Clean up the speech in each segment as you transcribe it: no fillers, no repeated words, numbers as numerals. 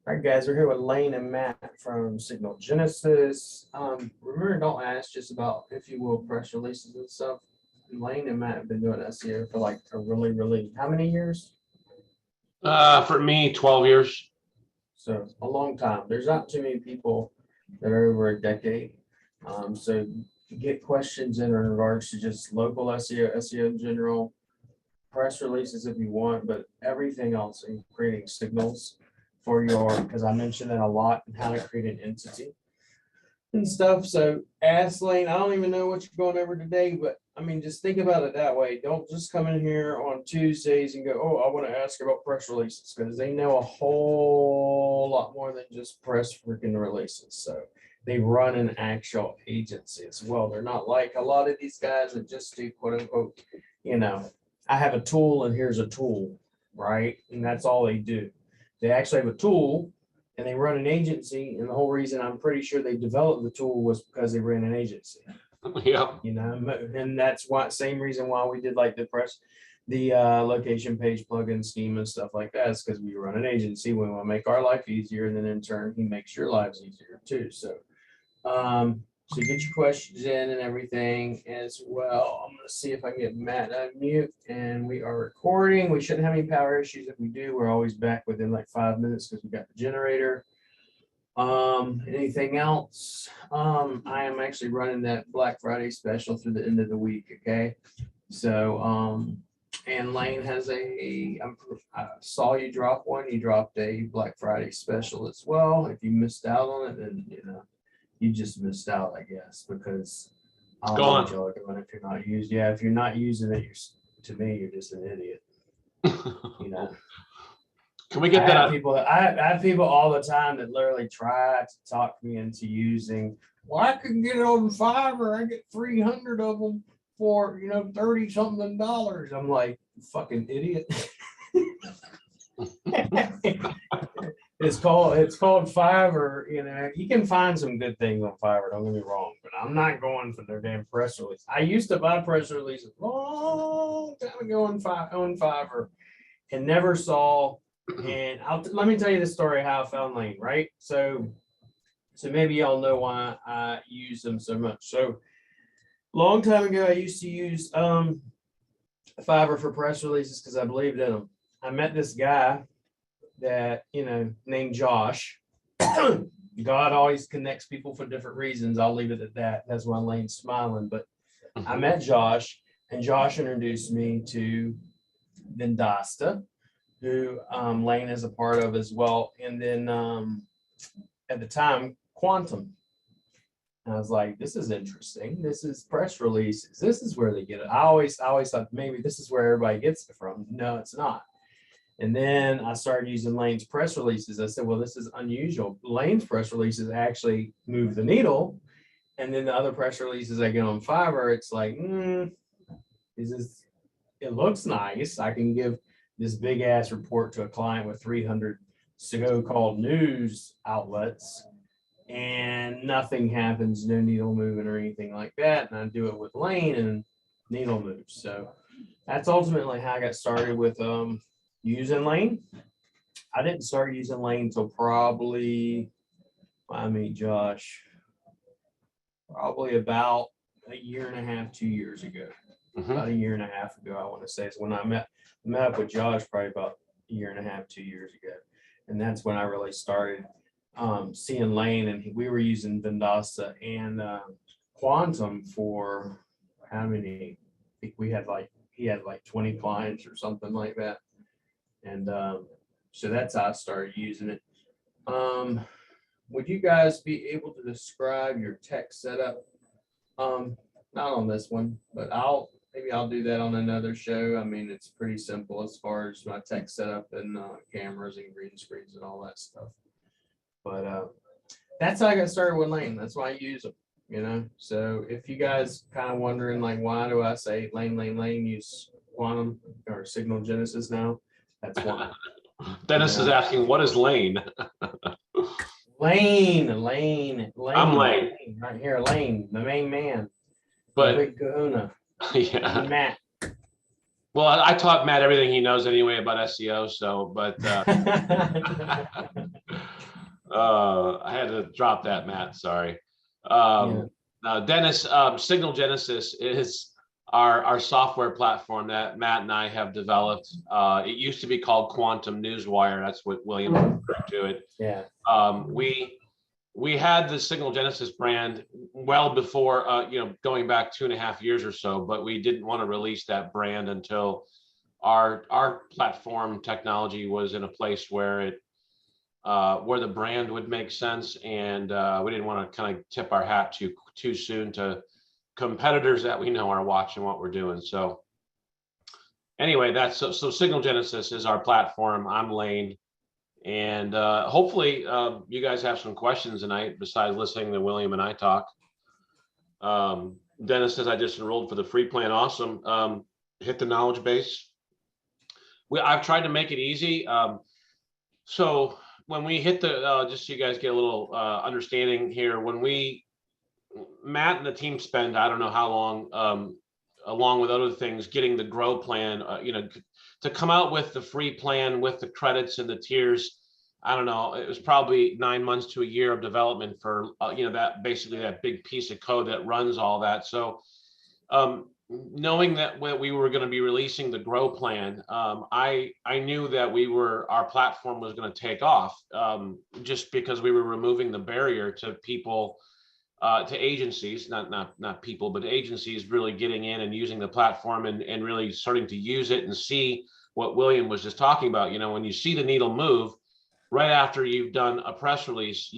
All right, guys, we're here with Lane and Matt from Signal Genesys. Remember, don't ask just about, if you will, press releases and stuff. Lane and Matt have been doing SEO for like a really, how many years? For me, 12 years. So a long time. There's not too many people that are over a decade. So get questions in regards to just local SEO, SEO in general, press releases if you want, but everything else in creating signals for your, because I mentioned that a lot, and how to create an entity and stuff. So ask Lane, I don't even know what you're going over today, but I mean, just think about it that way. Don't just come in here on Tuesdays and go, oh, I want to ask about press releases, because they know a whole lot more than just press freaking releases. So they run an actual agency as well. They're not like a lot of these guys that just do quote unquote, I have a tool and here's a tool, right? And that's all they do. They actually have a tool and they run an agency. And the whole reason I'm pretty sure they developed the tool was because they ran an agency. Yeah. And that's why, same reason why we did like the location page plugin scheme and stuff like that, is because we run an agency. We want to make our life easier, and then in turn, he makes your lives easier too. So get your questions in and everything as well. I'm going to see if I can get Matt unmute, and we are recording. We shouldn't have any power issues. If we do, we're always back within like 5 minutes because we got the generator. Anything else? I am actually running that Black Friday special through the end of the week. Okay. So, and Lane has I saw you drop one. You dropped a Black Friday special as well. If you missed out on it, then you just missed out, I guess, because I don't know what y'all are doing if you're not using. Yeah, if you're not using it, to me, you're just an idiot. Can we get that? I have people all the time that literally try to talk me into using. Well, I can get it on Fiverr. I get 300 of them for $30 something. I'm like, fucking idiot. It's called Fiverr. You can find some good things on Fiverr, don't get me wrong, but I'm not going for their damn press release. I used to buy press releases a long time ago on Fiverr and never saw. And let me tell you the story of how I found Lane, right? So maybe y'all know why I use them so much. So long time ago, I used to use Fiverr for press releases because I believed in them. I met this guy that named Josh. God always connects people for different reasons. I'll leave it at that. That's why Lane's smiling. But I met Josh, and Josh introduced me to Vendasta, who Lane is a part of as well. And then at the time, Quantum. And I was like, this is interesting. This is press releases. This is where they get it. I always thought maybe this is where everybody gets it from. No, it's not. And then I started using Lane's press releases. I said, well, this is unusual. Lane's press releases actually move the needle. And then the other press releases I get on Fiverr, it's like, it looks nice. I can give this big ass report to a client with 300 so-called news outlets, and nothing happens, no needle moving or anything like that. And I do it with Lane and needle moves. So that's ultimately how I got started with using Lane. I didn't start using Lane until probably, Josh, probably about a year and a half, 2 years ago. About a year and a half ago, I want to say, is when I met up with Josh, probably about a year and a half, 2 years ago. And that's when I really started seeing Lane, and we were using Vendasta and Quantum for how many? I think he had like 20 clients or something like that. And so that's how I started using it. Would you guys be able to describe your tech setup? Not on this one, but maybe I'll do that on another show. I mean, it's pretty simple as far as my tech setup and cameras and green screens and all that stuff. But that's how I got started with Lane. That's why I use them, So if you guys kind of wondering, like, why do I say Lane, use Quantum or Signal Genesys now? That's why. Dennis is asking, what is Lane? Lane. I'm Lane. Right here, Lane, the main man. But Big Kahuna. yeah. And Matt. Well, I taught Matt everything he knows anyway about SEO. So, but I had to drop that, Matt. Sorry. Yeah. Now, Dennis, Signal Genesys is our software platform that Matt and I have developed. It used to be called Quantum Newswire. That's what William referred to it. Yeah. We had the Signal Genesys brand well before, going back 2.5 years or so, but we didn't want to release that brand until our platform technology was in a place where the brand would make sense, and we didn't want to kind of tip our hat too soon to competitors that we know are watching what we're doing. So anyway, so Signal Genesys is our platform. I'm Lane, and hopefully you guys have some questions tonight besides listening to William and I talk. Dennis says I just enrolled for the free plan. Awesome. Hit the knowledge base. I've tried to make it easy. So when we hit the, just so you guys get a little understanding here, Matt and the team spend, I don't know how long, along with other things, getting the grow plan, to come out with the free plan with the credits and the tiers. I don't know, it was probably 9 months to a year of development for, that basically that big piece of code that runs all that. So knowing that we were going to be releasing the grow plan, I knew that our platform was going to take off, just because we were removing the barrier to people, to agencies, not people, but agencies really getting in and using the platform and really starting to use it and see what William was just talking about. When you see the needle move right after you've done a press release,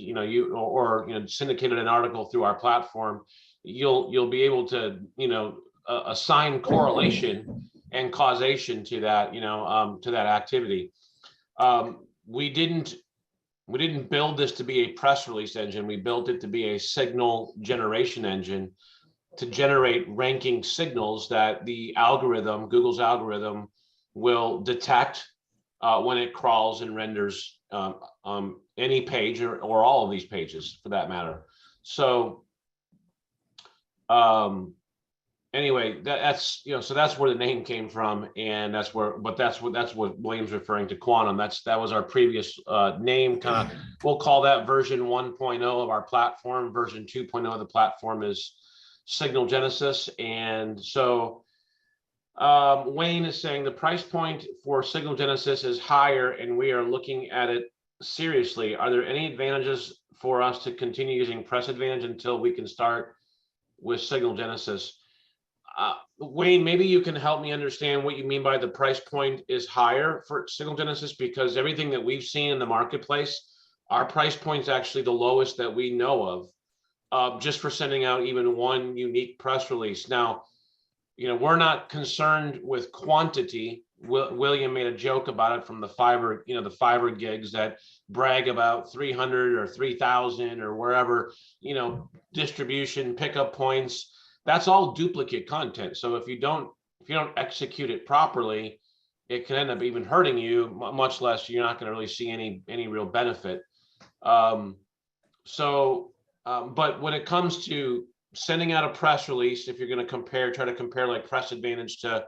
or syndicated an article through our platform, you'll be able to, assign correlation and causation to that, to that activity. We didn't build this to be a press release engine. We built it to be a signal generation engine to generate ranking signals that the algorithm, Google's algorithm, will detect when it crawls and renders any page or all of these pages for that matter. So anyway, that's so that's where the name came from, and that's what William's referring to, quantum. That was our previous name. Kind of, we'll call that version 1.0 of our platform. Version 2.0 of the platform is Signal Genesys. And so Wayne is saying the price point for Signal Genesys is higher, and we are looking at it seriously. Are there any advantages for us to continue using Press Advantage until we can start with Signal Genesys? Wayne, maybe you can help me understand what you mean by the price point is higher for Signal Genesys, because everything that we've seen in the marketplace, our price point is actually the lowest that we know of, just for sending out even one unique press release. Now, we're not concerned with quantity. William made a joke about it from the Fiverr, the Fiverr gigs that brag about 300 or 3,000 or wherever, distribution, pickup points. That's all duplicate content. So if you don't execute it properly, it can end up even hurting you, much less you're not going to really see any real benefit. But when it comes to sending out a press release, if you're going to try to compare like Press Advantage to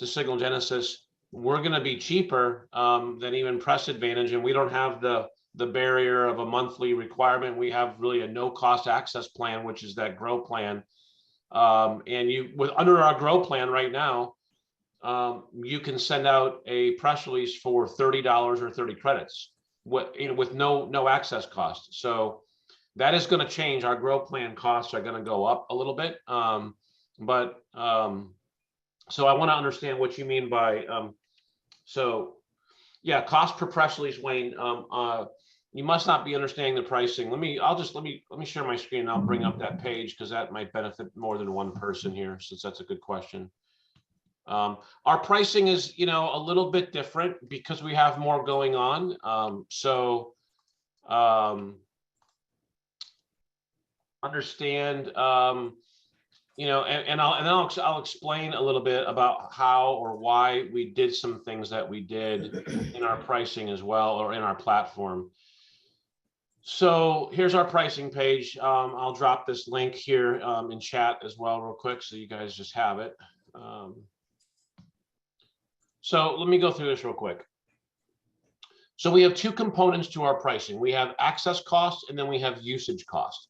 Signal Genesys, we're going to be cheaper than even Press Advantage, and we don't have the barrier of a monthly requirement. We have really a no cost access plan, which is that grow plan. And under our grow plan right now, you can send out a press release for $30 or 30 credits with no access cost. So that is going to change. Our grow plan costs are going to go up a little bit. So I want to understand what you mean by, cost per press release, Wayne. You must not be understanding the pricing. Let me share my screen and I'll bring up that page, because that might benefit more than one person here, since that's a good question. Our pricing is, a little bit different because we have more going on. Understand, I'll explain a little bit about how or why we did some things that we did in our pricing as well, or in our platform. So here's our pricing page. I'll drop this link here in chat as well real quick, so you guys just have it. So let me go through this real quick. So we have two components to our pricing. We have access cost and then we have usage cost.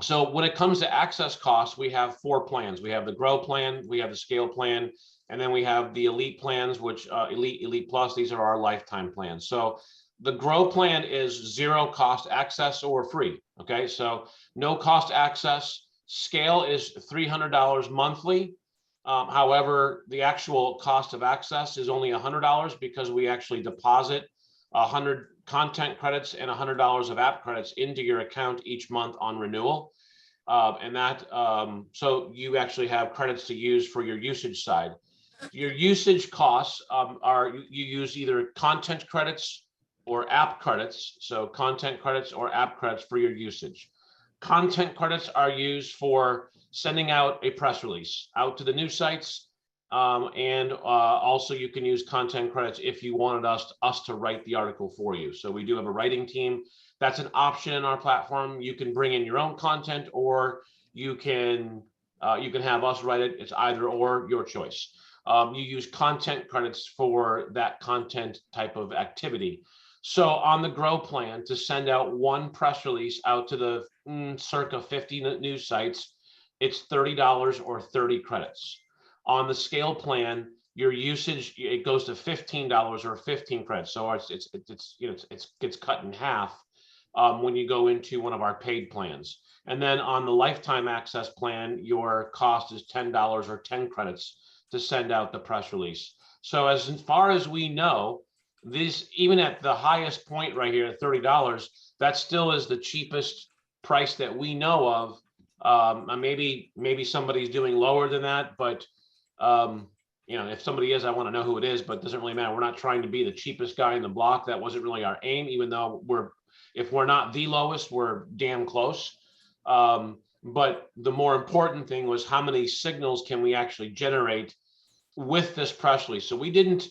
So when it comes to access costs, we have 4 plans. We have the Grow plan, we have the Scale plan, and then we have the Elite plans, which Elite Plus, these are our lifetime plans. So the Grow plan is 0 cost access or free. Okay, so no cost access. Scale is $300 monthly. However, the actual cost of access is only $100 because we actually deposit 100 content credits and $100 of app credits into your account each month on renewal. So you actually have credits to use for your usage side. Your usage costs are you use either content credits or app credits. So content credits or app credits for your usage. Content credits are used for sending out a press release out to the news sites. Also you can use content credits if you wanted us to write the article for you. So we do have a writing team. That's an option in our platform. You can bring in your own content, or you can have us write it. It's either or, your choice. You use content credits for that content type of activity. So on the Grow plan, to send out one press release out to the circa 50 news sites, it's $30 or 30 credits. On the Scale plan, your usage, it goes to $15 or 15 credits. So it gets cut in half when you go into one of our paid plans. And then on the lifetime access plan, your cost is $10 or 10 credits to send out the press release. So as far as we know, this, even at the highest point right here at $30, that still is the cheapest price that we know of. Maybe somebody's doing lower than that, but if somebody is, I want to know who it is, but it doesn't really matter. We're not trying to be the cheapest guy in the block. That wasn't really our aim, even though if we're not the lowest, we're damn close. But the more important thing was how many signals can we actually generate with this press release. So we didn't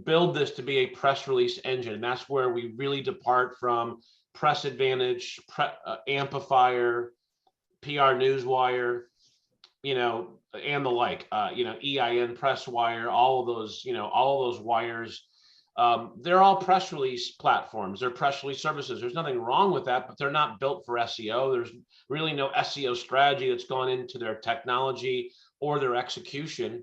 build this to be a press release engine. That's where we really depart from Press Advantage, Amplifier, PR Newswire, and the like, EIN Press Wire, all of those wires. They're all press release platforms. They're press release services. There's nothing wrong with that, but they're not built for SEO. There's really no SEO strategy that's gone into their technology or their execution.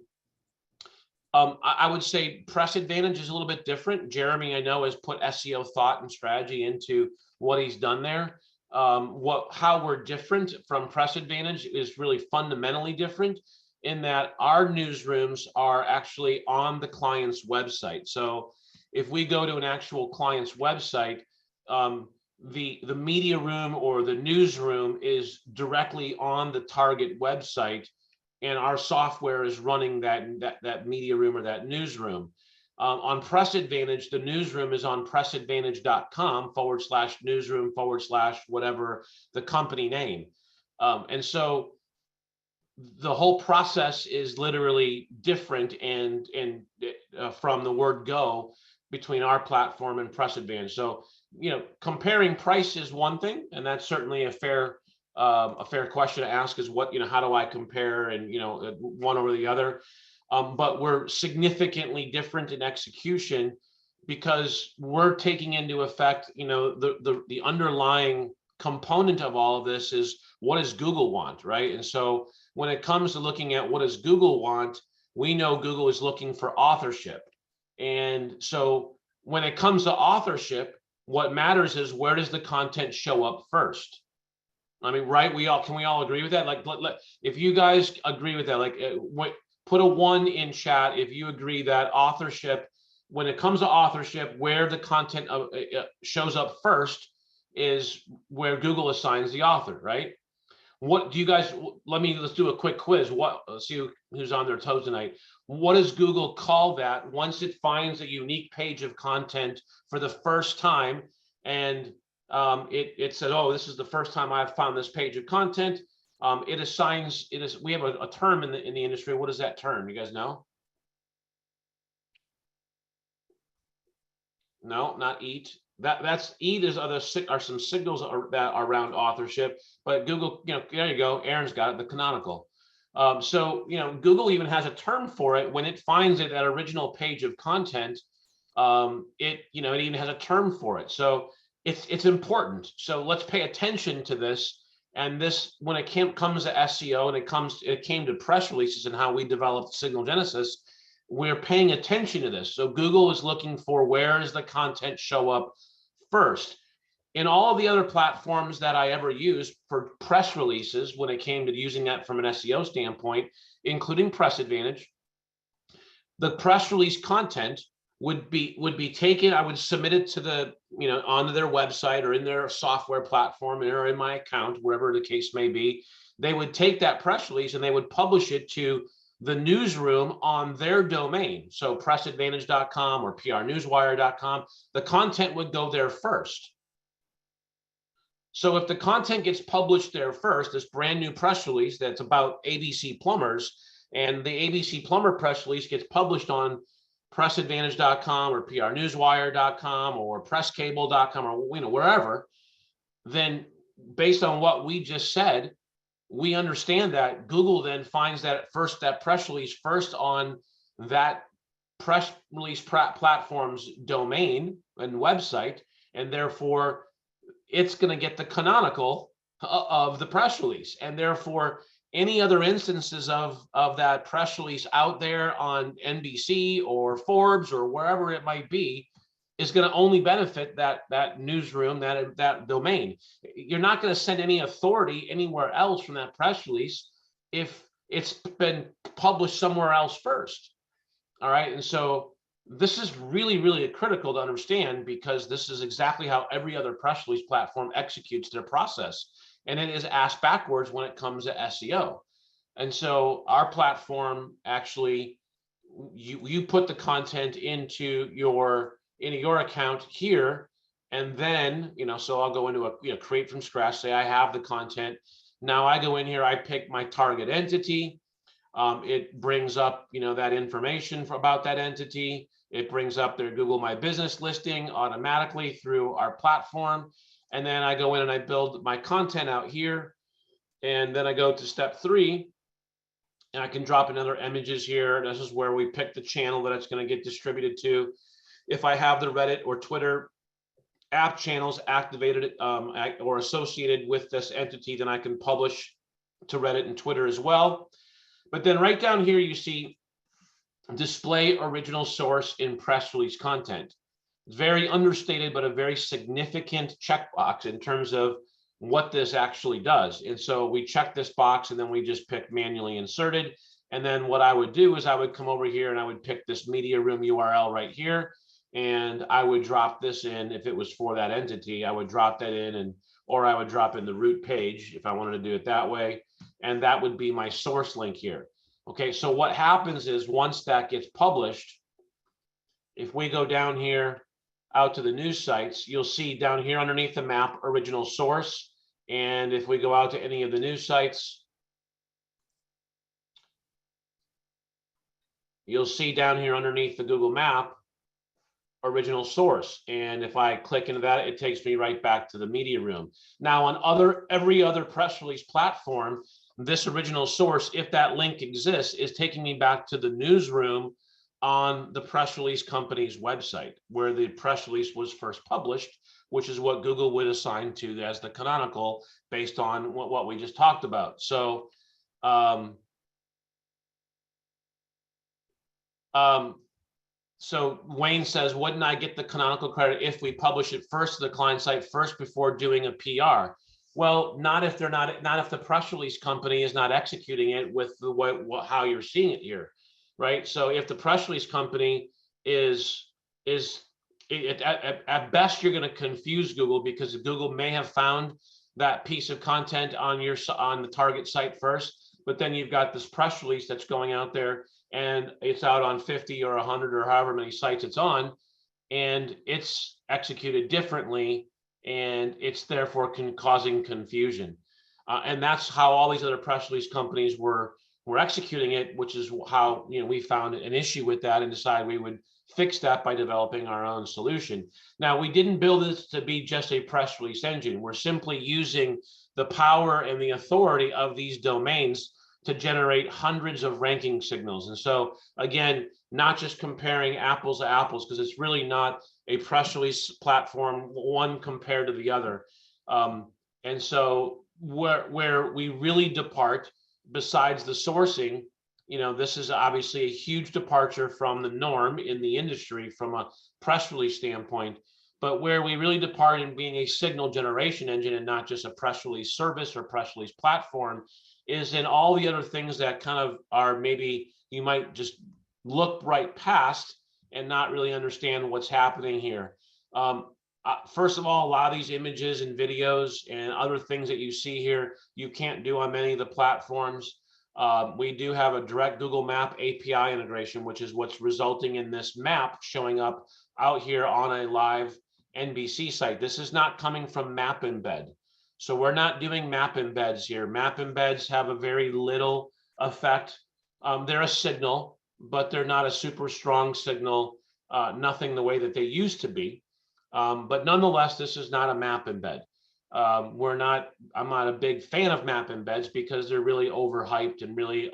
I would say Press Advantage is a little bit different. Jeremy, I know, has put SEO thought and strategy into what he's done there. How we're different from Press Advantage is really fundamentally different in that our newsrooms are actually on the client's website. So if we go to an actual client's website, the media room or the newsroom is directly on the target website, and our software is running that media room or that newsroom. On Press Advantage, the newsroom is on pressadvantage.com/newsroom/ whatever the company name. And so the whole process is literally different and from the word go between our platform and Press Advantage. So, comparing price is one thing, and that's certainly a fair question to ask, is how do I compare and one over the other. But we're significantly different in execution because we're taking into effect, the underlying component of all of this is, what does Google want, right? And so when it comes to looking at what does Google want, we know Google is looking for authorship. And so when it comes to authorship, what matters is, where does the content show up first? I mean, right? Can we all agree with that? Like, if you guys agree with that, put a 1 in chat if you agree that authorship, when it comes to authorship, where the content shows up first is where Google assigns the author, right? What do you guys, let's do a quick quiz. Let's see who's on their toes tonight. What does Google call that once it finds a unique page of content for the first time, and it said, oh, this is the first time I've found this page of content? We have a term in the industry. What is that term? You guys know? No, not EAT. That's EAT are some signals that are around authorship, but Google, there you go. Aaron's got it, the canonical. So Google even has a term for it when it finds that original page of content. It even has a term for it. So it's important. So let's pay attention to this. And this, when it comes to SEO and it came to press releases and how we developed Signal Genesis, we're paying attention to this. So Google is looking for, where does the content show up first? In all the other platforms that I ever used for press releases, when it came to using that from an SEO standpoint, including Press Advantage, the press release content would be taken. I would submit it to the, onto their website or in their software platform or in my account, wherever the case may be. They would take that press release and they would publish it to the newsroom on their domain. So pressadvantage.com or prnewswire.com, the content would go there first. So if the content gets published there first, this brand new press release that's about ABC plumbers, and the ABC plumber press release gets published on pressadvantage.com or prnewswire.com or presscable.com or wherever, then based on what we just said, we understand that Google then finds that press release first on that press release platform's domain and website, and therefore it's going to get the canonical of the press release, and therefore any other instances of that press release out there on NBC or Forbes or wherever it might be is going to only benefit that newsroom, that domain. You're not going to send any authority anywhere else from that press release if it's been published somewhere else first. All right, and so this is really, really critical to understand, because this is exactly how every other press release platform executes their process. And it is asked backwards when it comes to SEO. And so our platform actually, you put the content into your account here, and then, so I'll go into a, create from scratch, say I have the content. Now I go in here, I pick my target entity. It brings up, that information about that entity. It brings up their Google My Business listing automatically through our platform. And then I go in and I build my content out here. And then I go to step 3, and I can drop in other images here. This is where we pick the channel that it's going to get distributed to. If I have the Reddit or Twitter app channels activated or associated with this entity, then I can publish to Reddit and Twitter as well. But then right down here, you see display original source in press release content. It's very understated, but a very significant checkbox in terms of what this actually does. And so we check this box, and then we just pick manually inserted. And then what I would do is I would come over here and I would pick this media room URL right here, and I would drop this in. If it was for that entity, I would drop that in, or I would drop in the root page if I wanted to do it that way. And that would be my source link here. Okay, so what happens is once that gets published, if we go down here out to the news sites, you'll see down here underneath the map, original source. And if we go out to any of the news sites, you'll see down here underneath the Google map, original source. And if I click into that, it takes me right back to the media room. Now on every other press release platform, this original source, if that link exists, is taking me back to the newsroom on the press release company's website, where the press release was first published, which is what Google would assign to as the canonical based on what we just talked about. So, so Wayne says, wouldn't I get the canonical credit if we publish it first to the client site first before doing a PR? Well, not if the press release company is not executing it with the how you're seeing it here, right? So if the press release company is at best, you're going to confuse Google, because Google may have found that piece of content on the target site first, but then you've got this press release that's going out there, and it's out on 50 or 100 or however many sites it's on, and it's executed differently, and it's therefore causing confusion. And that's how all these other press release companies were executing it, which is how we found an issue with that and decided we would fix that by developing our own solution. Now, we didn't build this to be just a press release engine. We're simply using the power and the authority of these domains to generate hundreds of ranking signals. And so again, not just comparing apples to apples, because it's really not a press release platform, one compared to the other. And so where we really depart, besides the sourcing, this is obviously a huge departure from the norm in the industry from a press release standpoint. But where we really depart in being a signal generation engine and not just a press release service or press release platform is in all the other things that kind of are maybe you might just look right past and not really understand what's happening here. First of all, a lot of these images and videos and other things that you see here, you can't do on many of the platforms. We do have a direct Google Map API integration, which is what's resulting in this map showing up out here on a live NBC site. This is not coming from map embed. So we're not doing map embeds here. Map embeds have a very little effect. They're a signal, but they're not a super strong signal, nothing the way that they used to be. But nonetheless, this is not a map embed. I'm not a big fan of map embeds because they're really overhyped and really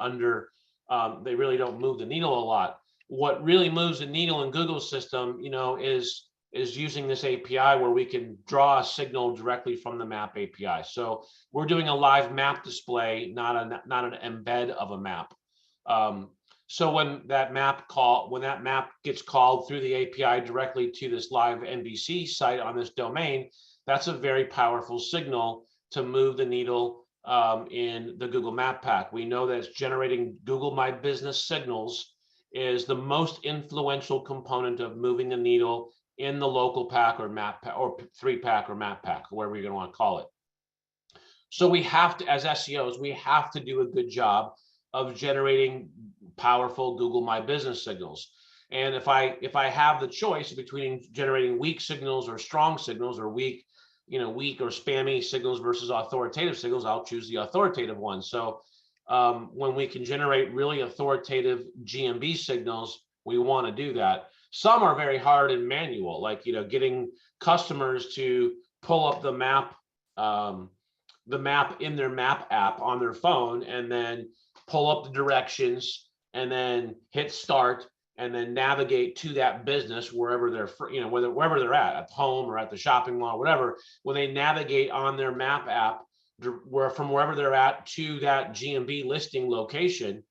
they really don't move the needle a lot. What really moves the needle in Google's system, is using this API where we can draw a signal directly from the map API. So we're doing a live map display, not an embed of a map. So when that map gets called through the API directly to this live NBC site on this domain, that's a very powerful signal to move the needle in the Google Map Pack. We know that it's generating Google My Business signals is the most influential component of moving the needle in the local pack or map pack or 3-pack or map pack, whatever you're going to want to call it. So we have to, as SEOs, we have to do a good job of generating powerful Google My Business signals. And if I have the choice between generating weak signals or strong signals, or weak or spammy signals versus authoritative signals, I'll choose the authoritative one. So when we can generate really authoritative GMB signals, we want to do that. Some are very hard and manual, like getting customers to pull up the map in their map app on their phone, and then pull up the directions, and then hit start, and then navigate to that business wherever they're, wherever they're at home or at the shopping mall, whatever. When they navigate on their map app, from wherever they're at to that GMB listing location,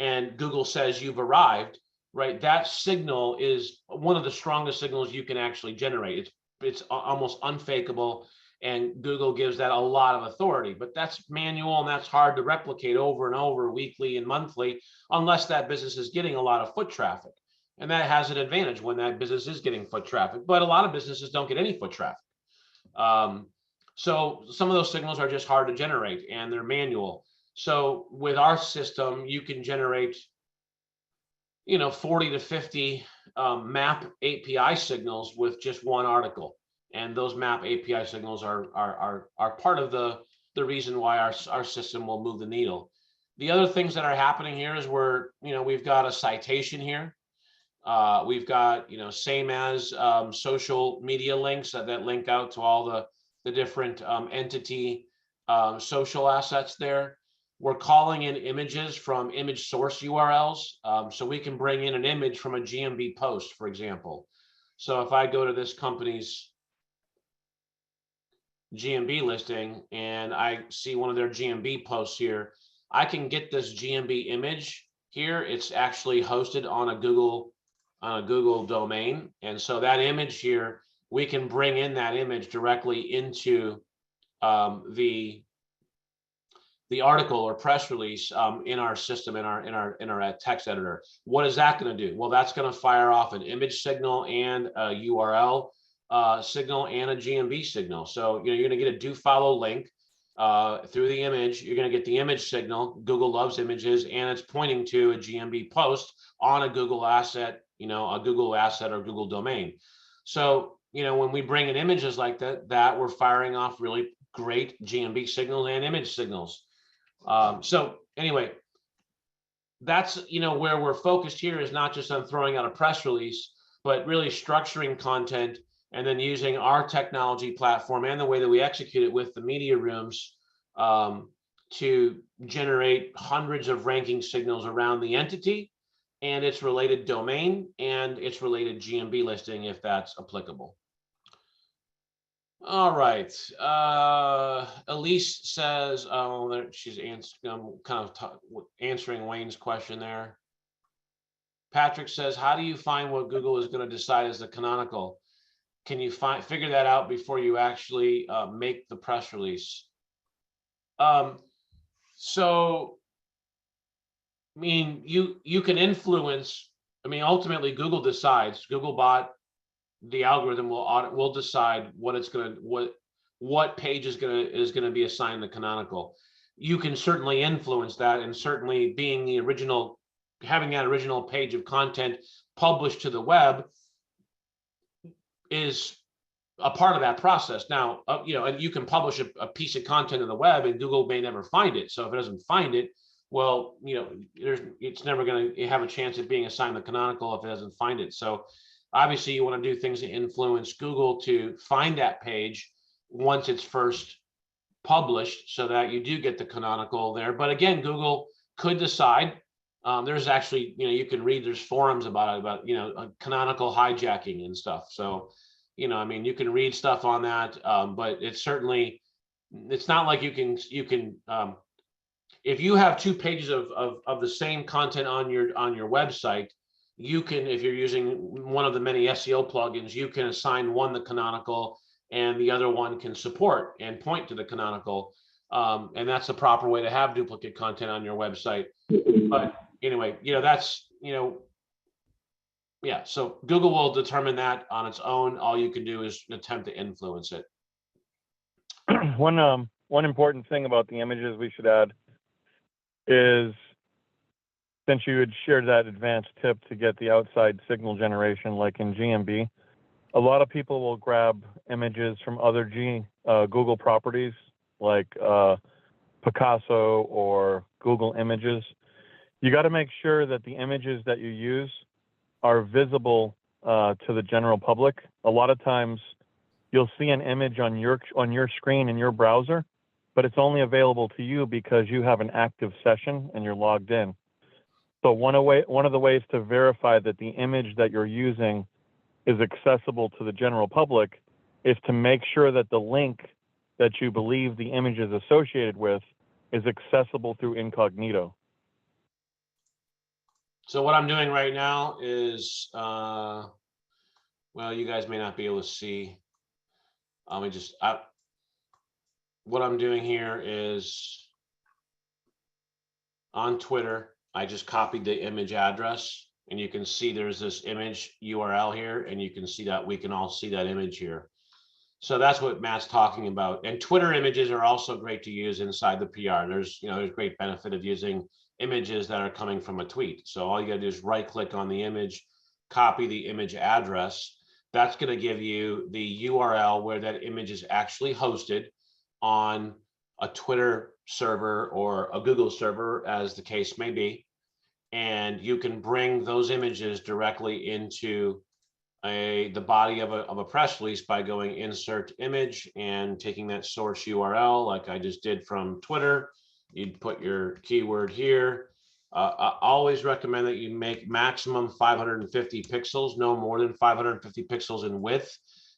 and Google says you've arrived, right? That signal is one of the strongest signals you can actually generate. It's almost unfakeable, and Google gives that a lot of authority, but that's manual and that's hard to replicate over and over, weekly and monthly, unless that business is getting a lot of foot traffic. And that has an advantage when that business is getting foot traffic, but a lot of businesses don't get any foot traffic. So some of those signals are just hard to generate and they're manual. So with our system, you can generate 40 to 50 map API signals with just one article. And those map API signals are part of the reason why our system will move the needle. The other things that are happening here is we've got a citation here. We've got, same as social media links that link out to all the different entity social assets there. We're calling in images from image source URLs. So we can bring in an image from a GMB post, for example. So if I go to this company's GMB listing and I see one of their GMB posts here, I can get this GMB image here. It's actually hosted on a Google domain. And so that image here, we can bring in that image directly into the article or press release in our system, in our text editor. What is that going to do? Well, that's going to fire off an image signal and a URL signal and a GMB signal. So you're going to get a do follow link through the image. You're going to get the image signal. Google loves images, and it's pointing to a GMB post on a Google asset, a Google asset or Google domain. So when we bring in images like that we're firing off really great GMB signals and image signals. So anyway, that's where we're focused here, is not just on throwing out a press release, but really structuring content and then using our technology platform and the way that we execute it with the media rooms to generate hundreds of ranking signals around the entity and its related domain and its related GMB listing if that's applicable. All right. Elise says, oh, there, she's answering Wayne's question there. Patrick says, how do you find what Google is going to decide as the canonical? Can you figure that out before you actually make the press release? So, I mean, you can influence. I mean, ultimately, Google decides. Googlebot, the algorithm will decide what it's going to what page is going to be assigned the canonical. You can certainly influence that, and certainly being the original, having that original page of content published to the web is a part of that process. Now, you know, and you can publish a piece of content on the web, and Google may never find it. So if it doesn't find it, well, you know, it's never going to have a chance of being assigned the canonical if it doesn't find it. So obviously, you want to do things to influence Google to find that page once it's first published, so that you do get the canonical there. But again, Google could decide. There's actually, you know, you can read, there's forums about you know, canonical hijacking and stuff. So, you know, I mean, you can read stuff on that, but it's certainly, it's not like you can if you have two pages of the same content on your website, you can, if you're using one of the many SEO plugins, you can assign one the canonical and the other one can support and point to the canonical. And that's the proper way to have duplicate content on your website. But anyway, you know, that's, you know, yeah, so Google will determine that on its own. All you can do is attempt to influence it. One important thing about the images we should add is, since you had shared that advanced tip to get the outside signal generation, like in GMB, a lot of people will grab images from other Google properties like Picasso or Google Images. You got to make sure that the images that you use are visible to the general public. A lot of times you'll see an image on your screen in your browser, but it's only available to you because you have an active session and you're logged in. So one of the ways to verify that the image that you're using is accessible to the general public is to make sure that the link that you believe the image is associated with is accessible through incognito. So what I'm doing right now is, well, you guys may not be able to see. What I'm doing here is on Twitter, I just copied the image address, and you can see there's this image URL here, and you can see that we can all see that image here. So that's what Matt's talking about. And Twitter images are also great to use inside the PR. There's great benefit of using images that are coming from a tweet. So all you gotta do is right click on the image, copy the image address. That's gonna give you the URL where that image is actually hosted on a Twitter server or a Google server, as the case may be. And you can bring those images directly into the body of a press release by going insert image and taking that source URL like I just did from Twitter. You'd put your keyword here. I always recommend that you make maximum 550 pixels, no more than 550 pixels in width,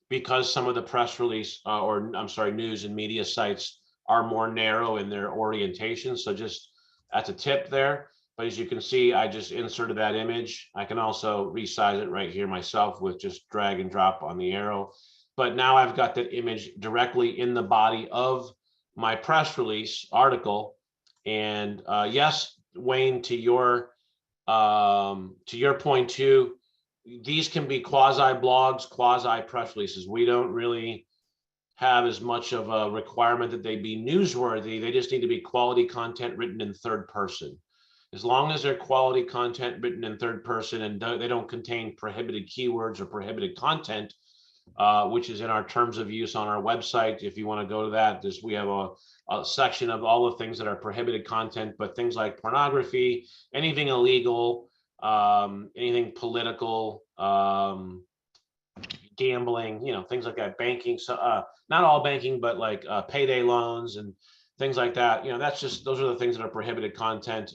because some of the press release news and media sites are more narrow in their orientation. So just that's a tip there. But as you can see, I just inserted that image. I can also resize it right here myself with just drag and drop on the arrow. But now I've got that image directly in the body of my press release article. And yes, Wayne, to your point too, these can be quasi blogs, quasi press releases. We don't really have as much of a requirement that they be newsworthy. They just need to be quality content written in third person. As long as they're quality content written in third person and they don't contain prohibited keywords or prohibited content, which is in our terms of use on our website. If you want to go to that, we have a section of all the things that are prohibited content, but things like pornography, anything illegal, anything political, gambling, things like that, banking. So not all banking, but like payday loans and things like that. Those are the things that are prohibited content.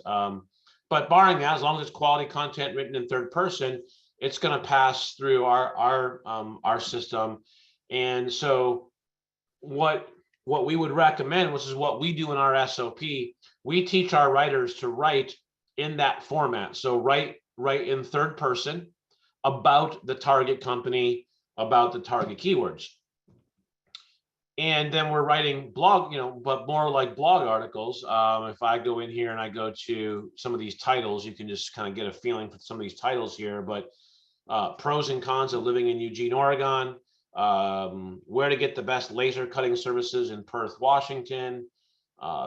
But barring that, as long as it's quality content written in third person, it's going to pass through our system. And so what we would recommend, which is what we do in our SOP, we teach our writers to write in that format. So write in third person about the target company, about the target keywords. And then we're writing blog, but more like blog articles. If I go in here and I go to some of these titles, you can just kind of get a feeling for some of these titles here. But pros and cons of living in Eugene, Oregon, where to get the best laser cutting services in Perth, Washington,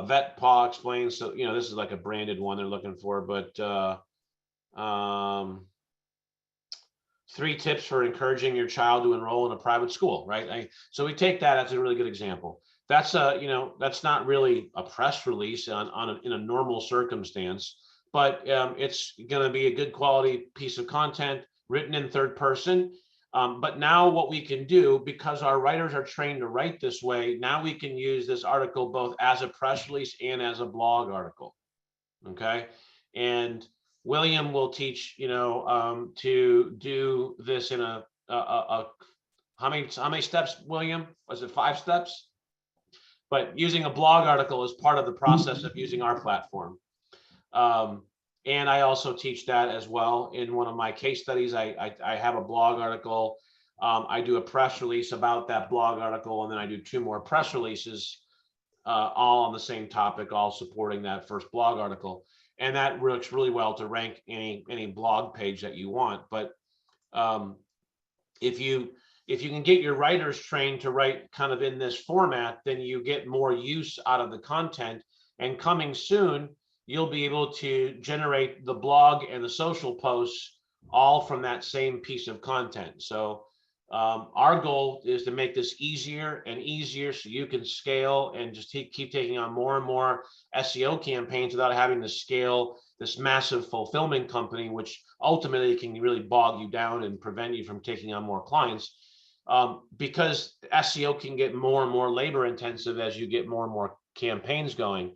Vet Paw explains. So, this is like a branded one they're looking for, but 3 tips for encouraging your child to enroll in a private school, right? So we take that as a really good example. That's that's not really a press release in a normal circumstance, but it's going to be a good quality piece of content written in third person. But now what we can do, because our writers are trained to write this way, now we can use this article both as a press release and as a blog article. Okay. And William will teach, to do this in how many steps, William? Was it 5 steps? But using a blog article is part of the process of using our platform. And I also teach that as well in one of my case studies. I have a blog article. I do a press release about that blog article, and then I do 2 more press releases, all on the same topic, all supporting that first blog article. And that works really well to rank any blog page that you want. But if you can get your writers trained to write kind of in this format, then you get more use out of the content. And coming soon, you'll be able to generate the blog and the social posts all from that same piece of content. So our goal is to make this easier and easier so you can scale and just keep taking on more and more SEO campaigns without having to scale this massive fulfillment company, which ultimately can really bog you down and prevent you from taking on more clients. Because SEO can get more and more labor intensive as you get more and more campaigns going.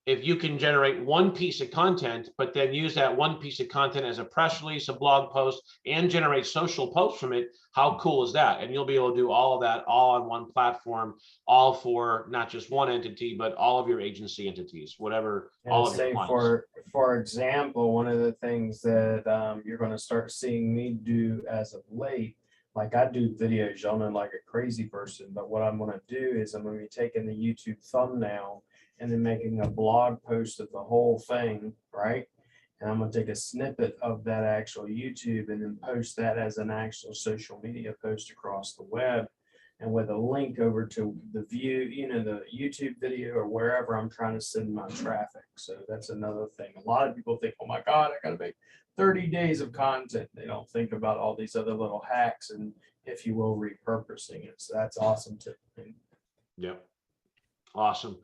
If you can generate one piece of content, but then use that one piece of content as a press release, a blog post, and generate social posts from it, how cool is that? And you'll be able to do all of that all on one platform, all for not just one entity, but all of your agency entities, whatever. And all of say your clients. for example, one of the things that you're going to start seeing me do as of late, like I do videos, y'all know, like a crazy person, but what I'm going to do is I'm going to be taking the YouTube thumbnail and then making a blog post of the whole thing, right? And I'm going to take a snippet of that actual YouTube and then post that as an actual social media post across the web, and with a link over to the view, the YouTube video or wherever I'm trying to send my traffic. So that's another thing. A lot of people think, oh my God, I got to make 30 days of content. They don't think about all these other little hacks and, if you will, repurposing it. So that's awesome too. Yeah. Awesome.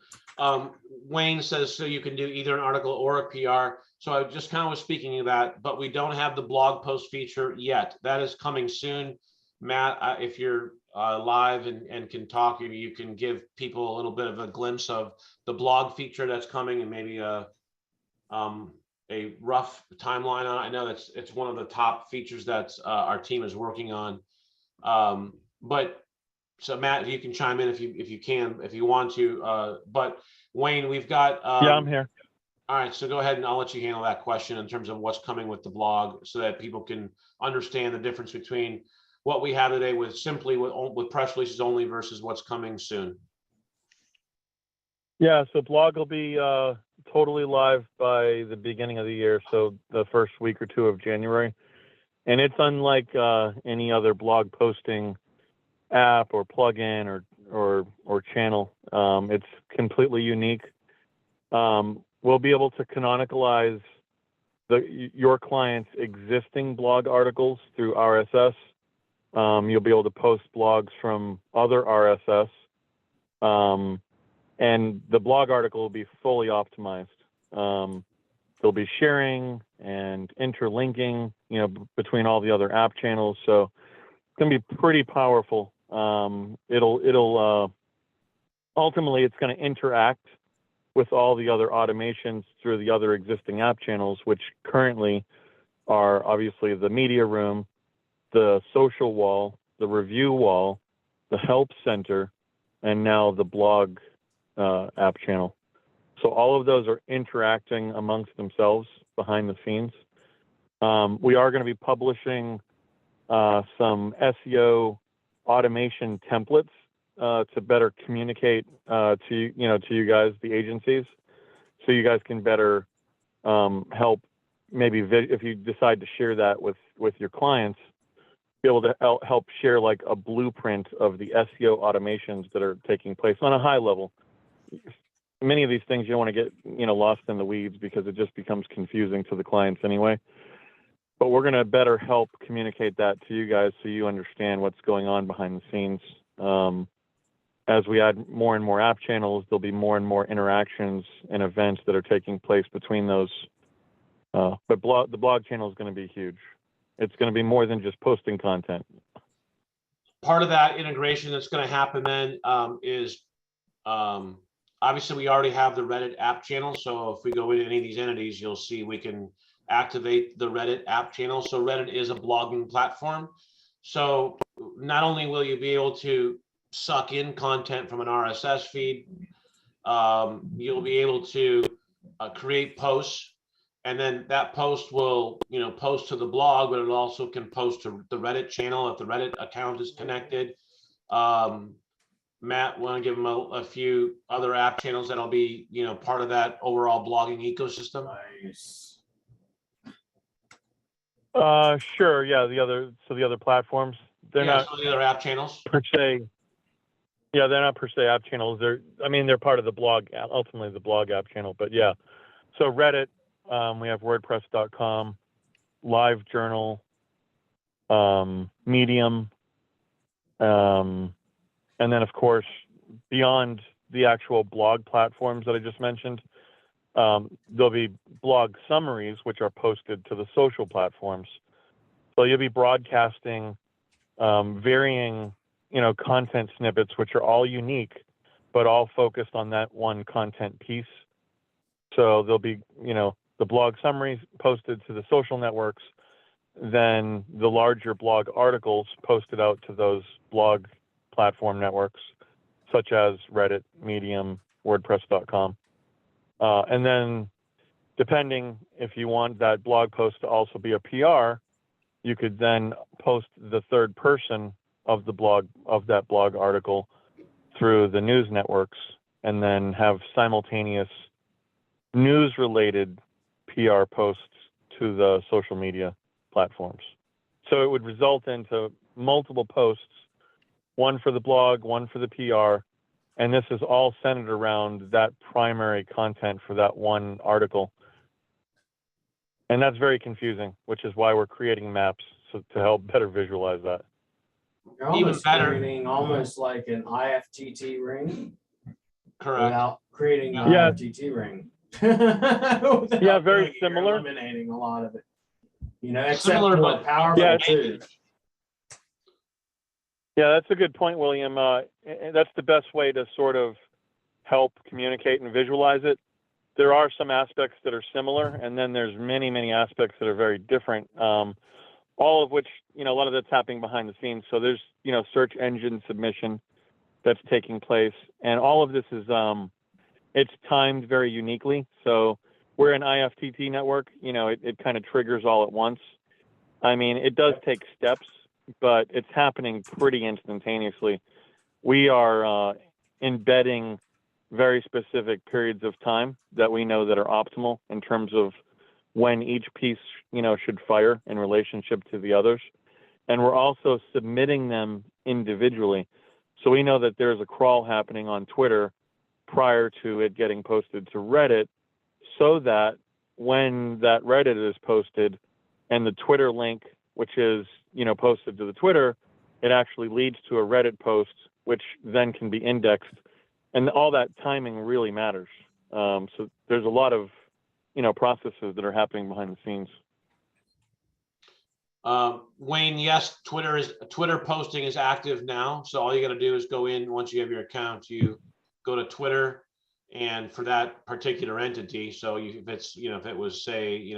Wayne says, so you can do either an article or a PR. So I just kind of was speaking of that, but we don't have the blog post feature yet. That is coming soon. Matt, if you're live and can talk, you can give people a little bit of a glimpse of the blog feature that's coming, and maybe a rough timeline on it. I know it's one of the top features that our team is working on. But so Matt, if you can chime in if you want to. But Wayne, we've got yeah, I'm here. All right, so go ahead and I'll let you handle that question in terms of what's coming with the blog, so that people can understand the difference between what we have today with press releases only versus what's coming soon. Yeah, so blog will be totally live by the beginning of the year, so the first week or 2 of January. And it's unlike any other blog posting app or plugin or channel. It's completely unique. We'll be able to canonicalize your client's existing blog articles through RSS. You'll be able to post blogs from other RSS, and the blog article will be fully optimized. There'll be sharing and interlinking, between all the other app channels. So it's going to be pretty powerful. It'll ultimately, it's going to interact with all the other automations through the other existing app channels, which currently are obviously the media room, the social wall, the review wall, the help center, and now the blog app channel. So all of those are interacting amongst themselves behind the scenes. We are going to be publishing some SEO automation templates to better communicate to you guys, the agencies, so you guys can better help. Maybe if you decide to share that with your clients, be able to help share like a blueprint of the SEO automations that are taking place on a high level. Many of these things you don't want to get lost in the weeds because it just becomes confusing to the clients anyway. But we're going to better help communicate that to you guys so you understand what's going on behind the scenes. As we add more and more app channels, there'll be more and more interactions and events that are taking place between those. But the blog channel is going to be huge. It's going to be more than just posting content. Part of that integration that's going to happen then is obviously we already have the Reddit app channel. So if we go into any of these entities, you'll see we can activate the Reddit app channel. So Reddit is a blogging platform. So not only will you be able to suck in content from an RSS feed, you'll be able to create posts, and then that post will, post to the blog, but it also can post to the Reddit channel if the Reddit account is connected. Matt, want to give them a few other app channels that'll be, part of that overall blogging ecosystem? Nice. Sure. Yeah. The other platforms, they're not the other app channels per se. Yeah, they're not per se app channels. They're part of the blog, ultimately the blog app channel. But yeah, so Reddit, we have WordPress.com, LiveJournal, Medium, and then of course beyond the actual blog platforms that I just mentioned, there'll be blog summaries which are posted to the social platforms. So you'll be broadcasting varying, content snippets, which are all unique, but all focused on that one content piece. So there'll be, the blog summaries posted to the social networks, then the larger blog articles posted out to those blog platform networks, such as Reddit, Medium, WordPress.com. And then depending if you want that blog post to also be a PR, you could then post the third person of the blog, of that blog article, through the news networks, and then have simultaneous news related PR posts to the social media platforms. So it would result into multiple posts, one for the blog, one for the PR, and this is all centered around that primary content for that one article. And that's very confusing, which is why we're creating maps to help better visualize that. You're almost creating almost like an IFTT ring. Correct. Without creating an Yeah. IFTT ring. Yeah, very similar. You're eliminating a lot of it. Except Similar, for but powerful too. Yeah, that's a good point, William. That's the best way to sort of help communicate and visualize it. There are some aspects that are similar, and then there's many, many aspects that are very different. All of which, a lot of that's happening behind the scenes. So there's, search engine submission that's taking place, and all of this is, it's timed very uniquely. So we're an IFTT network, it kind of triggers all at once. It does take steps, but it's happening pretty instantaneously. We are embedding very specific periods of time that we know that are optimal in terms of when each piece, should fire in relationship to the others. And we're also submitting them individually. So we know that there's a crawl happening on Twitter prior to it getting posted to Reddit, so that when that Reddit is posted and the Twitter link, which is, posted to the Twitter, it actually leads to a Reddit post, which then can be indexed. And all that timing really matters. So there's a lot of, processes that are happening behind the scenes. Wayne, yes, Twitter posting is active now. So all you got to do is go in once you have your account, you go to Twitter, and for that particular entity. So if it's, if it was, say,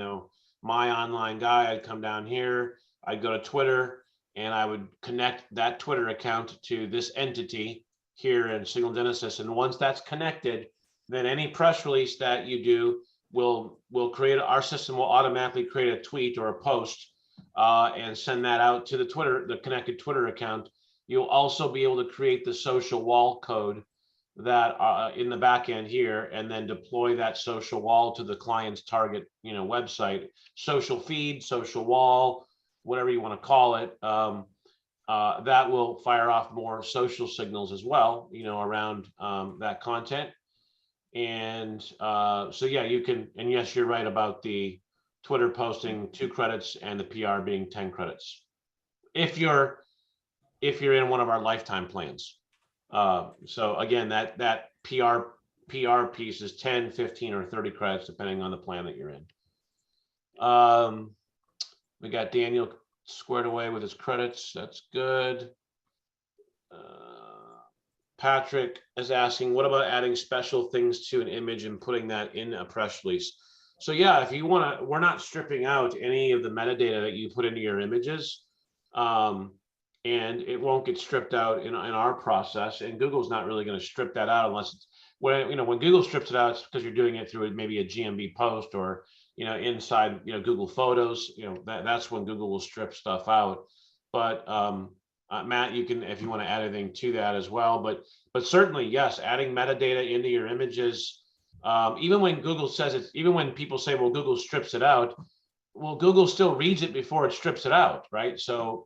my online guy, I'd come down here, I'd go to Twitter, and I would connect that Twitter account to this entity here in Signal Genesys. And once that's connected, then any press release that you do will create, our system will automatically create a tweet or a post and send that out to the connected Twitter account. You'll also be able to create the social wall code that in the back end here, and then deploy that social wall to the client's target, website, social feed, social wall, whatever you want to call it. That will fire off more social signals as well, around that content. And so yeah, you can, and yes, you're right about the Twitter posting 2 credits and the PR being 10 credits. If you're in one of our lifetime plans. So again, that PR piece is 10, 15, or 30 credits, depending on the plan that you're in. We got Daniel squared away with his credits. That's good. Patrick is asking, what about adding special things to an image and putting that in a press release? So yeah, if you want to, we're not stripping out any of the metadata that you put into your images. And it won't get stripped out in our process, and Google's not really going to strip that out unless it's when Google strips it out, it's because you're doing it through maybe a GMB post or inside Google Photos. That's when Google will strip stuff out. But Matt, you can, if you want to add anything to that as well, but certainly yes, adding metadata into your images. Even when Google says it's, even when people say, well, Google strips it out, well, Google still reads it before it strips it out, right? So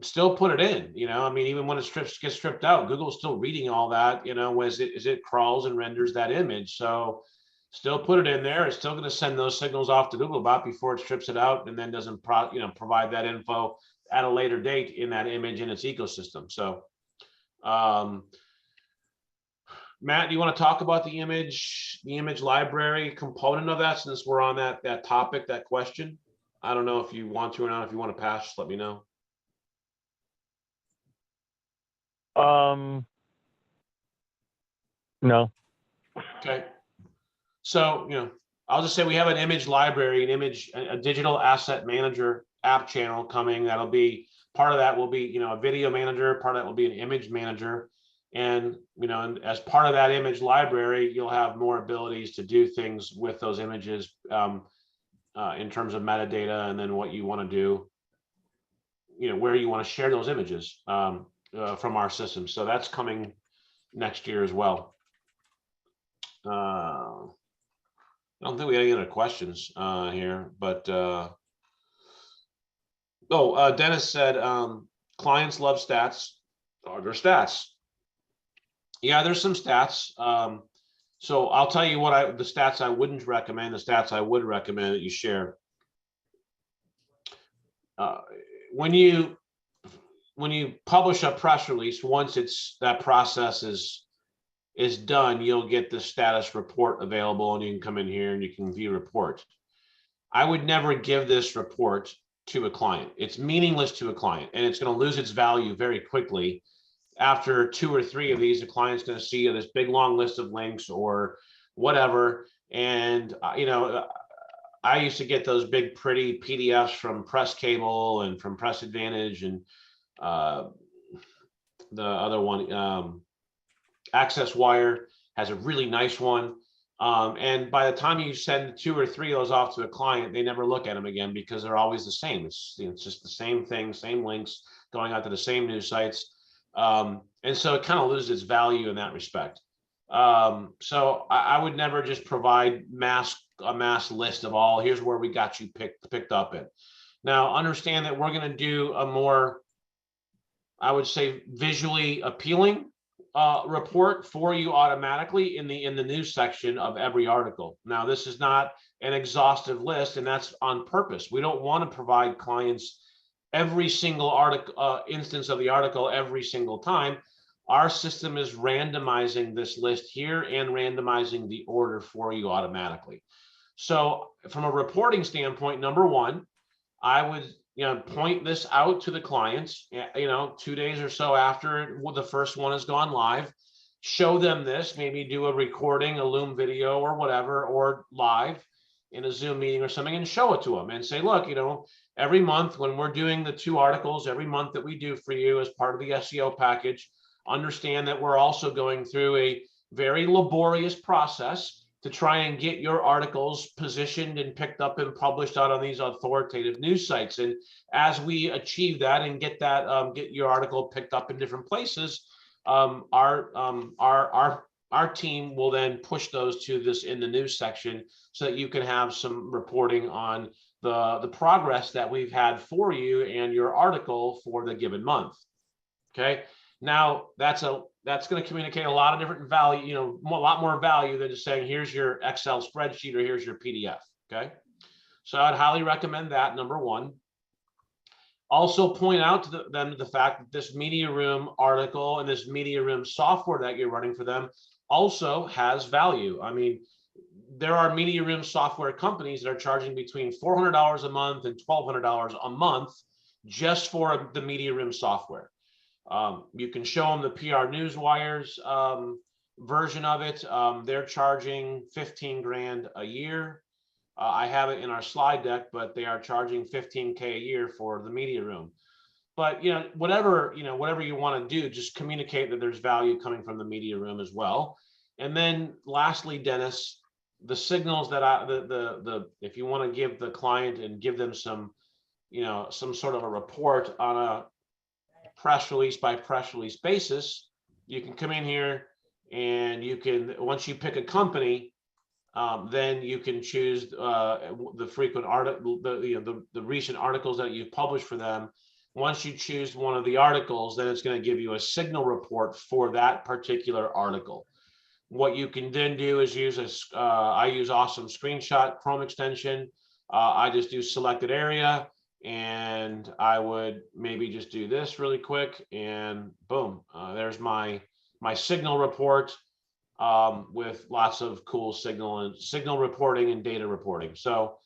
still put it in, even when it gets stripped out, Google's still reading all that, as it crawls and renders that image. So still put it in there. It's still going to send those signals off to Googlebot before it strips it out, and then doesn't provide that info at a later date in that image in its ecosystem. So Matt, do you want to talk about the image library component of that, since we're on that topic, that question? I don't know if you want to or not. If you want to pass, just let me know. No. Okay. So, I'll just say we have an image library, a digital asset manager app channel coming. That'll be, part of that will be, a video manager, part of that will be an image manager. And, and as part of that image library, you'll have more abilities to do things with those images in terms of metadata, and then what you want to do, where you want to share those images from our system. So that's coming next year as well. I don't think we have any other questions here, but Dennis said clients love stats. Are there stats? Yeah, there's some stats. So I'll tell you what the stats I wouldn't recommend, the stats I would recommend that you share. When you publish a press release, once that process is done, you'll get the status report available, and you can come in here and you can view report. I would never give this report to a client. It's meaningless to a client, and it's going to lose its value very quickly. After 2 or 3 of these, the client's going to see this big long list of links or whatever. And I used to get those big pretty PDFs from Press Cable and from Press Advantage, and the other one, Access Wire, has a really nice one. And by the time you send 2 or 3 of those off to a client, they never look at them again, because they're always the same. It's just the same thing, same links going out to the same news sites. And so it kind of loses its value in that respect. So I would never just provide a mass list of all, here's where we got you picked up in. Now, understand that we're going to do a more, I would say, visually appealing report for you automatically in the news section of every article. Now, this is not an exhaustive list, and that's on purpose. We don't want to provide clients every single article instance of the article every single time. Our system is randomizing this list here and randomizing the order for you automatically. So from a reporting standpoint, number one, I would point this out to the clients 2 days or so after the first one has gone live. show them this, maybe do a recording, a Loom video or whatever, or live in a Zoom meeting or something, and show it to them and say, look, every month when we're doing the 2 articles, every month that we do for you as part of the SEO package, understand that we're also going through a very laborious process to try and get your articles positioned and picked up and published out on these authoritative news sites. And as we achieve that and get get your article picked up in different places, our team will then push those to this in the news section so that you can have some reporting on the progress that we've had for you and your article for the given month. Okay. Now that's going to communicate a lot of different value, a lot more value than just saying, here's your Excel spreadsheet or here's your PDF. Okay. So I'd highly recommend that, number one. Also point out to them the fact that this Media Room article and this Media Room software that you're running for them also has value. I mean, there are Media Room software companies that are charging between $400 a month and $1,200 a month just for the Media Room software. You can show them the PR Newswire's version of it. They're charging 15 grand a year. I have it in our slide deck, but they are charging 15K a year for the Media Room. But whatever you want to do, just communicate that there's value coming from the Media Room as well. And then lastly, Dennis, the signals that if you want to give the client and give them some sort of a report on a press release by press release basis, you can come in here and you can, once you pick a company, then you can choose the frequent article, the recent articles that you've published for them. Once you choose one of the articles, then it's going to give you a signal report for that particular article. What you can then do is I use Awesome Screenshot Chrome extension. I just do selected area, and I would maybe just do this really quick, and boom, there's my signal report with lots of cool signal reporting and data reporting. So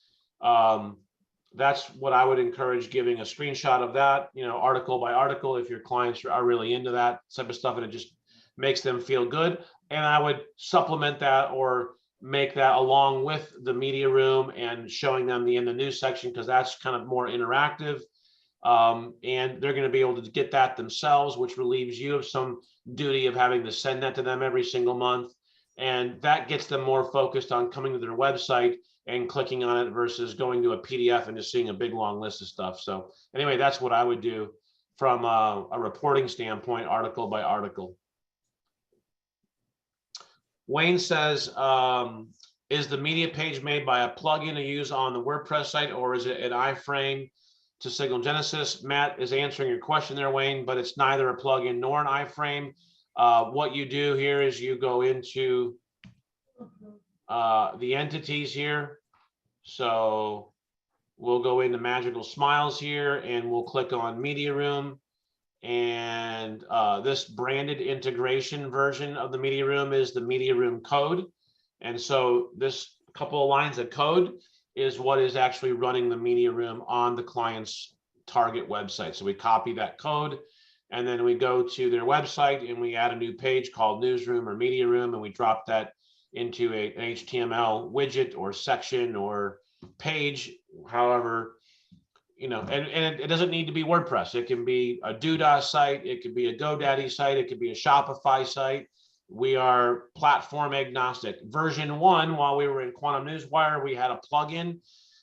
that's what I would encourage, giving a screenshot of that, article by article, if your clients are really into that type of stuff and it just makes them feel good. And I would supplement that or make that along with the Media Room and showing them in the news section, because that's kind of more interactive. And they're going to be able to get that themselves, which relieves you of some duty of having to send that to them every single month. And that gets them more focused on coming to their website and clicking on it versus going to a PDF and just seeing a big long list of stuff. So anyway, that's what I would do from a reporting standpoint, article by article. Wayne says, is the media page made by a plugin to use on the WordPress site, or is it an iframe to Signal Genesys? Matt is answering your question there, Wayne, but it's neither a plugin nor an iframe. What you do here is you go into the entities here. So we'll go into Magical Smiles here and we'll click on Media Room. And this branded integration version of the Media Room is the Media Room code. And so this couple of lines of code is what is actually running the Media Room on the client's target website. So we copy that code and then we go to their website and we add a new page called Newsroom or Media Room, and we drop that into an HTML widget or section or page, however, and it doesn't need to be WordPress. It can be a Doodah site. It could be a GoDaddy site. It could be a Shopify site. We are platform agnostic. Version 1, while we were in Quantum Newswire, we had a plugin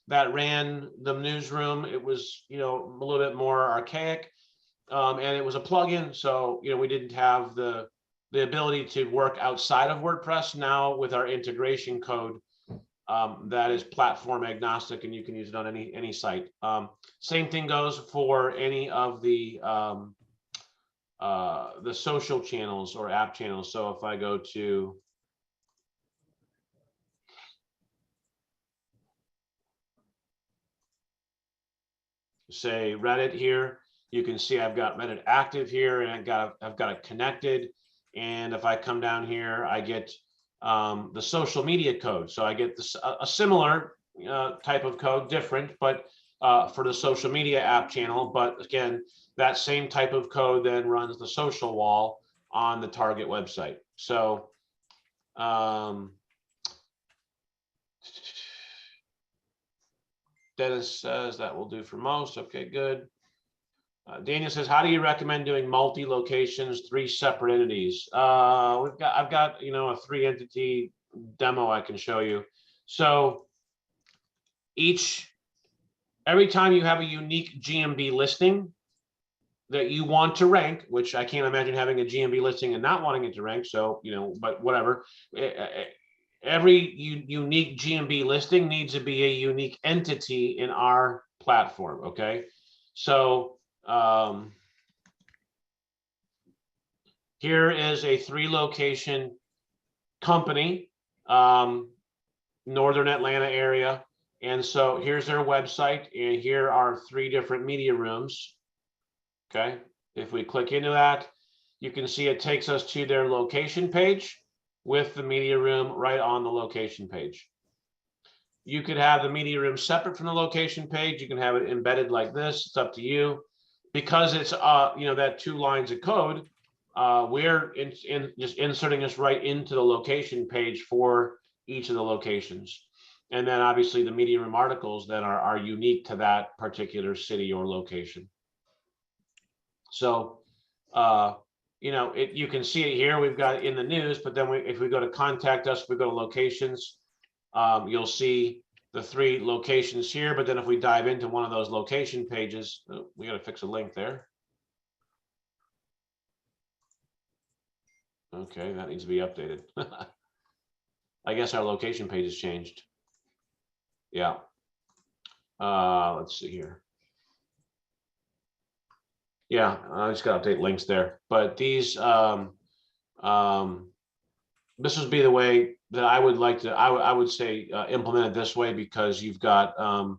that ran the newsroom. It was, a little bit more archaic, and it was a plugin. So, we didn't have the ability to work outside of WordPress. Now with our integration code, that is platform agnostic, and you can use it on any site. Same thing goes for any of the social channels or app channels. So if I go to say Reddit here, you can see I've got Reddit active here, and I've got it connected. And if I come down here, I get the social media code. So I get this a similar type of code, different, but for the social media app channel. But again, that same type of code then runs the social wall on the target website. So, Dennis says that will do for most. Okay, good. Daniel says, how do you recommend doing multi-locations, 3 separate entities? I've got, you know, a 3-entity demo I can show you. So every time you have a unique GMB listing that you want to rank, which I can't imagine having a GMB listing and not wanting it to rank. So, you know, but whatever. Every unique GMB listing needs to be a unique entity in our platform. Okay. So, here is a 3-location company, Northern Atlanta area. And so here's their website, and here are 3 different media rooms. Okay. If we click into that, you can see it takes us to their location page with the media room right on the location page. You could have the media room separate from the location page. You can have it embedded like this. It's up to you. Because it's you know, that 2 lines of code, we're just inserting this right into the location page for each of the locations. And then obviously the media room articles that are unique to that particular city or location. So, you know, you can see it here. We've got it in the news, but then if we go to contact us, we go to locations, you'll see the 3 locations here. But then if we dive into one of those location pages, we got to fix a link there. Okay, that needs to be updated. I guess our location page has changed. Yeah. Let's see here. Yeah, I just got to update links there. But these, this would be the way that I would like to, I would say implement it this way, because you've got a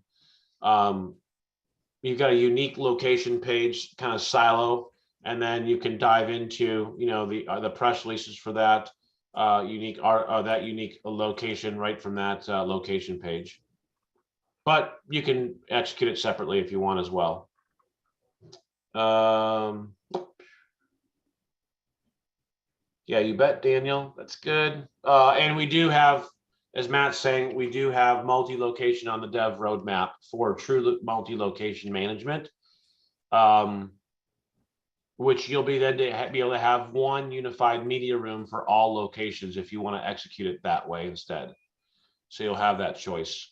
unique location page kind of silo, and then you can dive into, you know, the press releases for that unique location right from that location page. But you can execute it separately if you want as well. Yeah, you bet, Daniel. That's good. And we do have, as Matt's saying, we do have multi-location on the dev roadmap for true multi-location management, which you'll be then to be able to have one unified media room for all locations if you want to execute it that way instead. So you'll have that choice.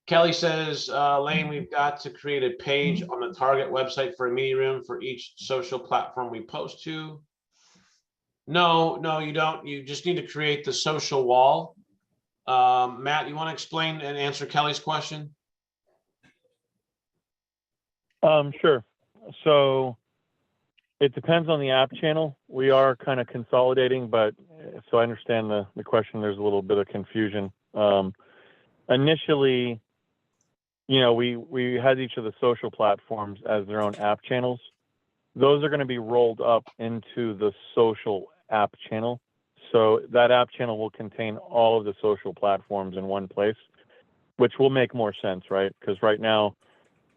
Kelly says, Lane, we've got to create a page on the target website for a media room for each social platform we post to. No, you don't. You just need to create the social wall. Matt, you want to explain and answer Kelly's question? Sure. So it depends on the app channel. We are kind of consolidating, but so I understand the question. There's a little bit of confusion. Initially, you know, we had each of the social platforms as their own app channels. Those are going to be rolled up into the social app channel. So that app channel will contain all of the social platforms in one place, which will make more sense, right? Because right now,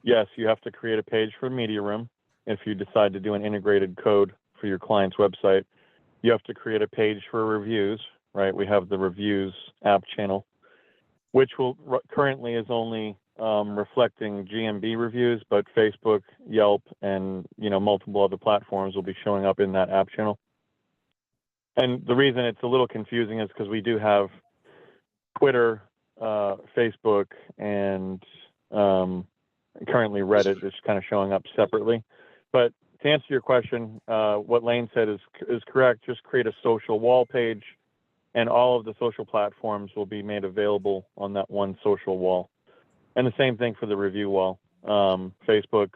yes, you have to create a page for Media Room. If you decide to do an integrated code for your client's website, you have to create a page for reviews, right? We have the reviews app channel, which will currently is only reflecting GMB reviews, but Facebook, Yelp, and multiple other platforms will be showing up in that app channel. And the reason it's a little confusing is because we do have Twitter, Facebook, and currently Reddit is kind of showing up separately. But to answer your question, what Lane said is correct. Just create a social wall page, and all of the social platforms will be made available on that one social wall. And the same thing for the review wall. Facebook,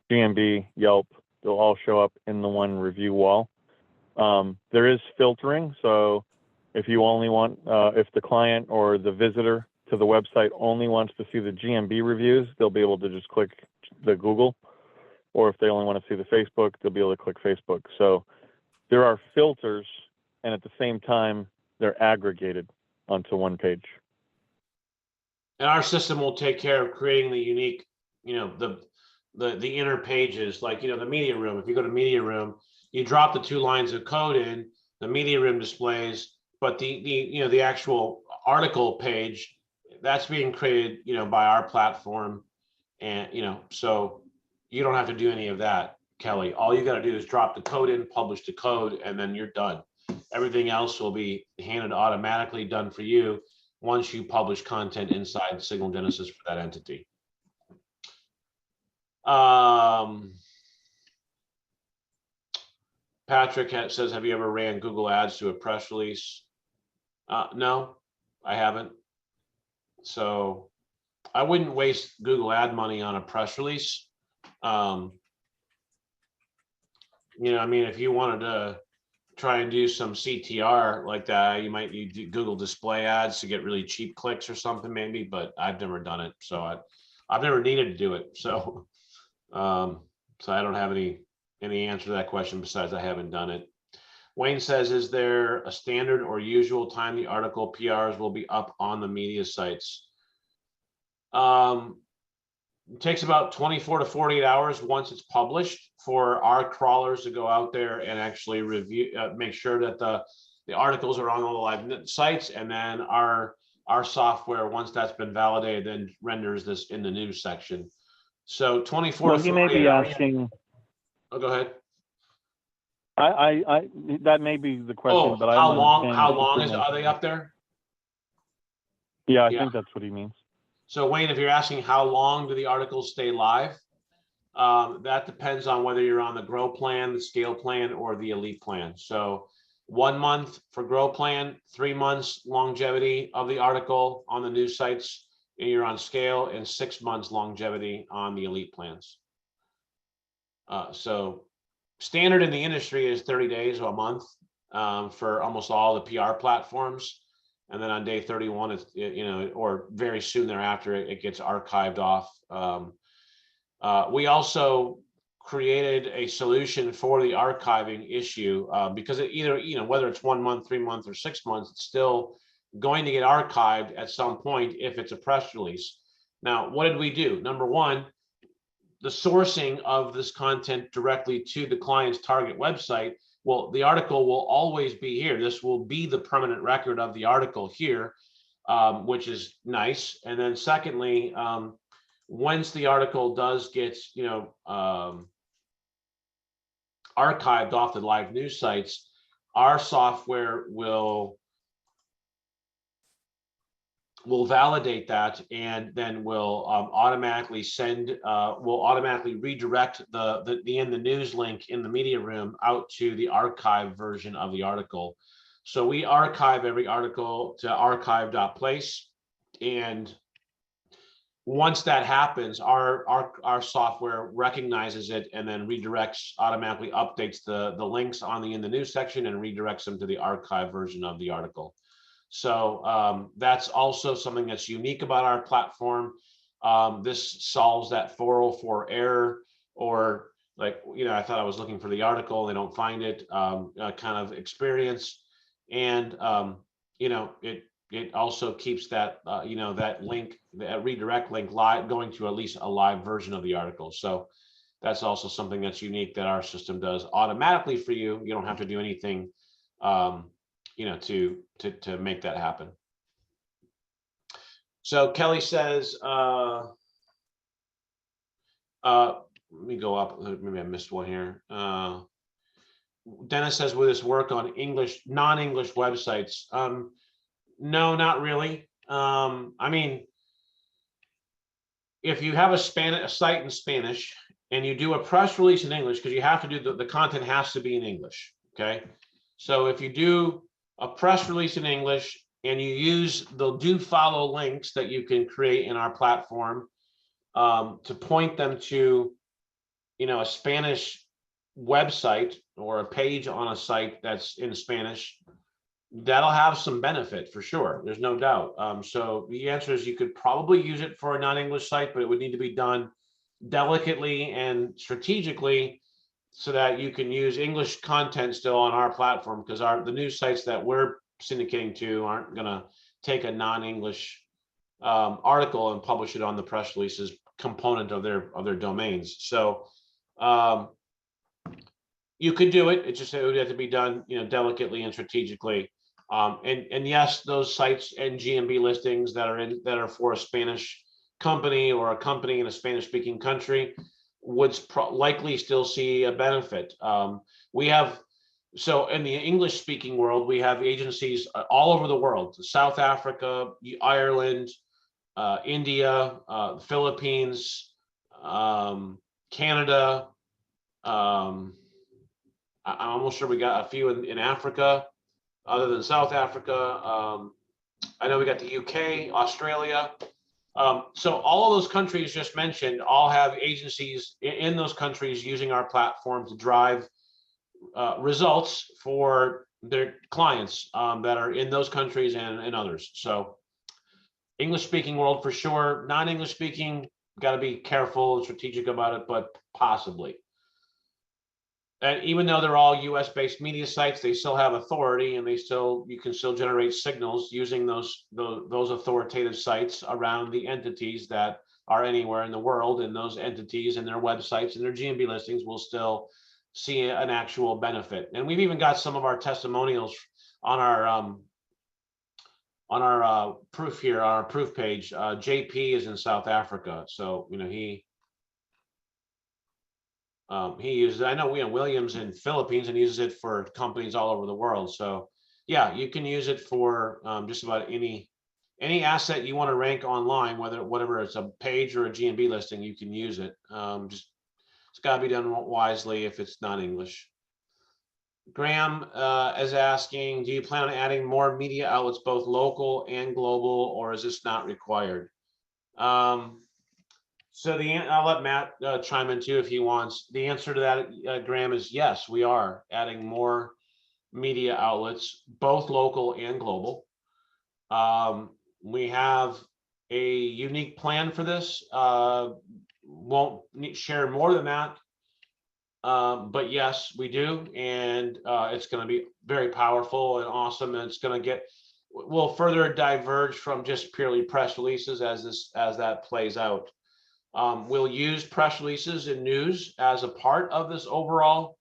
GMB, Yelp, they'll all show up in the one review wall. There is filtering. So if you only want, if the client or the visitor to the website only wants to see the GMB reviews, they'll be able to just click the Google. Or if they only want to see the Facebook, they'll be able to click Facebook. So there are filters, and at the same time, they're aggregated onto one page. And our system will take care of creating the unique, the inner pages, like, the media room. If you go to media room, you drop the 2 lines of code in, the media room displays, but the actual article page that's being created, by our platform. And, so you don't have to do any of that, Kelly. All you got to do is drop the code in, publish the code, and then you're done. Everything else will be handed automatically, done for you once you publish content inside Signal Genesys for that entity. Patrick says, have you ever ran Google Ads to a press release? No, I haven't. So I wouldn't waste Google ad money on a press release. I mean, if you wanted to try and do some CTR like that, you might need Google display ads to get really cheap clicks or something maybe, but I've never done it. So I've never needed to do it. So, so I don't have any answer to that question besides I haven't done it. Wayne says, is there a standard or usual time the article PRs will be up on the media sites? It takes about 24 to 48 hours once it's published for our crawlers to go out there and actually review, make sure that the articles are on all the live sites, and then our software, once that's been validated, then renders this in the news section. So 24 to 48 may be hours. asking. Oh, go ahead. I that may be the question, but how long are they up there? Yeah, I think that's what he means. So Wayne, if you're asking how long do the articles stay live, that depends on whether you're on the Grow plan, the Scale plan, or the Elite plan. So 1 month for Grow plan, 3 months longevity of the article on the news sites, and you're on Scale, and 6 months longevity on the Elite plans. So standard in the industry is 30 days or a month for almost all the PR platforms. And then on day 31, it's, or very soon thereafter, it gets archived off. We also created a solution for the archiving issue because it either, whether it's 1 month, 3 months, or 6 months, it's still going to get archived at some point if it's a press release. Now, what did we do? Number one, the sourcing of this content directly to the client's target website. Well, the article will always be here. This will be the permanent record of the article here, which is nice. And then secondly, once the article does get, archived off the live news sites, our software will validate that, and then will automatically redirect the in the news link in the media room out to the archive version of the article. So we archive every article to archive.place, and once that happens, our software recognizes it and then redirects, automatically updates the links on the in the news section and redirects them to the archive version of the article. So that's also something that's unique about our platform. This solves that 404 error, or like, I thought I was looking for the article, they don't find it, kind of experience. And, it also keeps that, that link, that redirect link live, going to at least a live version of the article. So that's also something that's unique that our system does automatically for you. You don't have to do anything, to make that happen. So Kelly says, let me go up, maybe I missed one here. Dennis says, will this work on non-English websites? No, not really. I mean, if you have a site in Spanish and you do a press release in English, because you have to do the content has to be in English. Okay. So if you do a press release in English and you use the do follow links that you can create in our platform to point them to, a Spanish website or a page on a site that's in Spanish, that'll have some benefit for sure. There's no doubt. So the answer is you could probably use it for a non-English site, but it would need to be done delicately and strategically so that you can use English content still on our platform, because the news sites that we're syndicating to aren't going to take a non-English article and publish it on the press releases component of their domains. So You could do it. It just it would have to be done, delicately and strategically. And yes, those sites and GMB listings that are for a Spanish company or a company in a Spanish-speaking country would likely still see a benefit. So in the English-speaking world, we have agencies all over the world: South Africa, Ireland, India, Philippines, Canada. I'm almost sure we got a few in Africa, other than South Africa. I know we got the UK, Australia. So all of those countries just mentioned all have agencies in those countries using our platform to drive results for their clients that are in those countries and others. So English speaking world for sure. Non-English speaking, got to be careful and strategic about it, but possibly. And even though they're all US based media sites, they still have authority, and you can still generate signals using those authoritative sites around the entities that are anywhere in the world, and those entities and their websites and their GMB listings will still see an actual benefit. And we've even got some of our testimonials on our proof here, our proof page. JP is in South Africa, so he uses, I know Williams in Philippines, and uses it for companies all over the world. So yeah, you can use it for just about any asset you want to rank online, whatever it's a page or a GMB listing, you can use it. Just it's got to be done wisely if it's not English. Graham is asking, do you plan on adding more media outlets, both local and global, or is this not required? So I'll let Matt chime in too if he wants. The answer to that, Graham, is yes, we are adding more media outlets, both local and global. We have a unique plan for this. Won't share more than that. But yes, we do. And it's going to be very powerful and awesome. And it's going to will further diverge from just purely press releases as that plays out. We'll use press releases and news as a part of this overall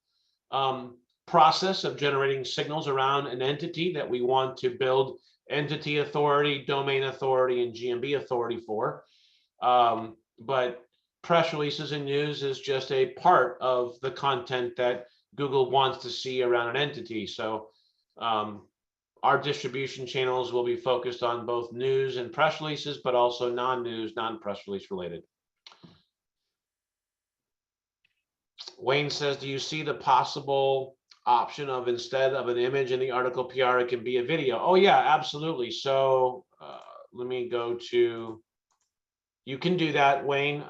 process of generating signals around an entity that we want to build entity authority, domain authority, and GMB authority for. But press releases and news is just a part of the content that Google wants to see around an entity. So our distribution channels will be focused on both news and press releases, but also non-news, non-press release related. Wayne says, do you see the possible option of, instead of an image in the article PR, it can be a video? Oh yeah, absolutely. So let me go to, you can do that, Wayne.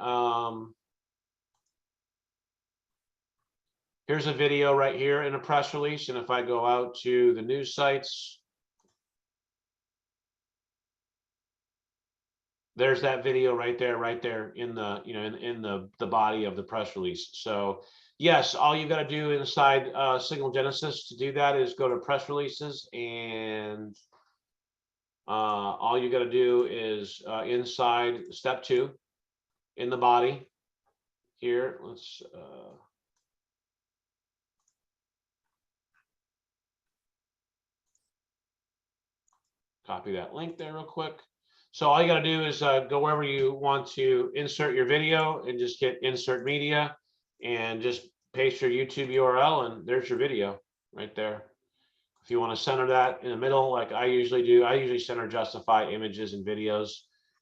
Here's a video right here in a press release. And if I go out to the news sites, there's that video right there in the, in the body of the press release. So yes, all you got to do inside Signal Genesys to do that is go to press releases, and all you got to do is inside step 2 in the body here. Let's copy that link there real quick. So all you got to do is go wherever you want to insert your video and just hit insert media and just paste your YouTube URL, and there's your video right there. If you want to center that in the middle, like I usually do, I usually center justify images and videos.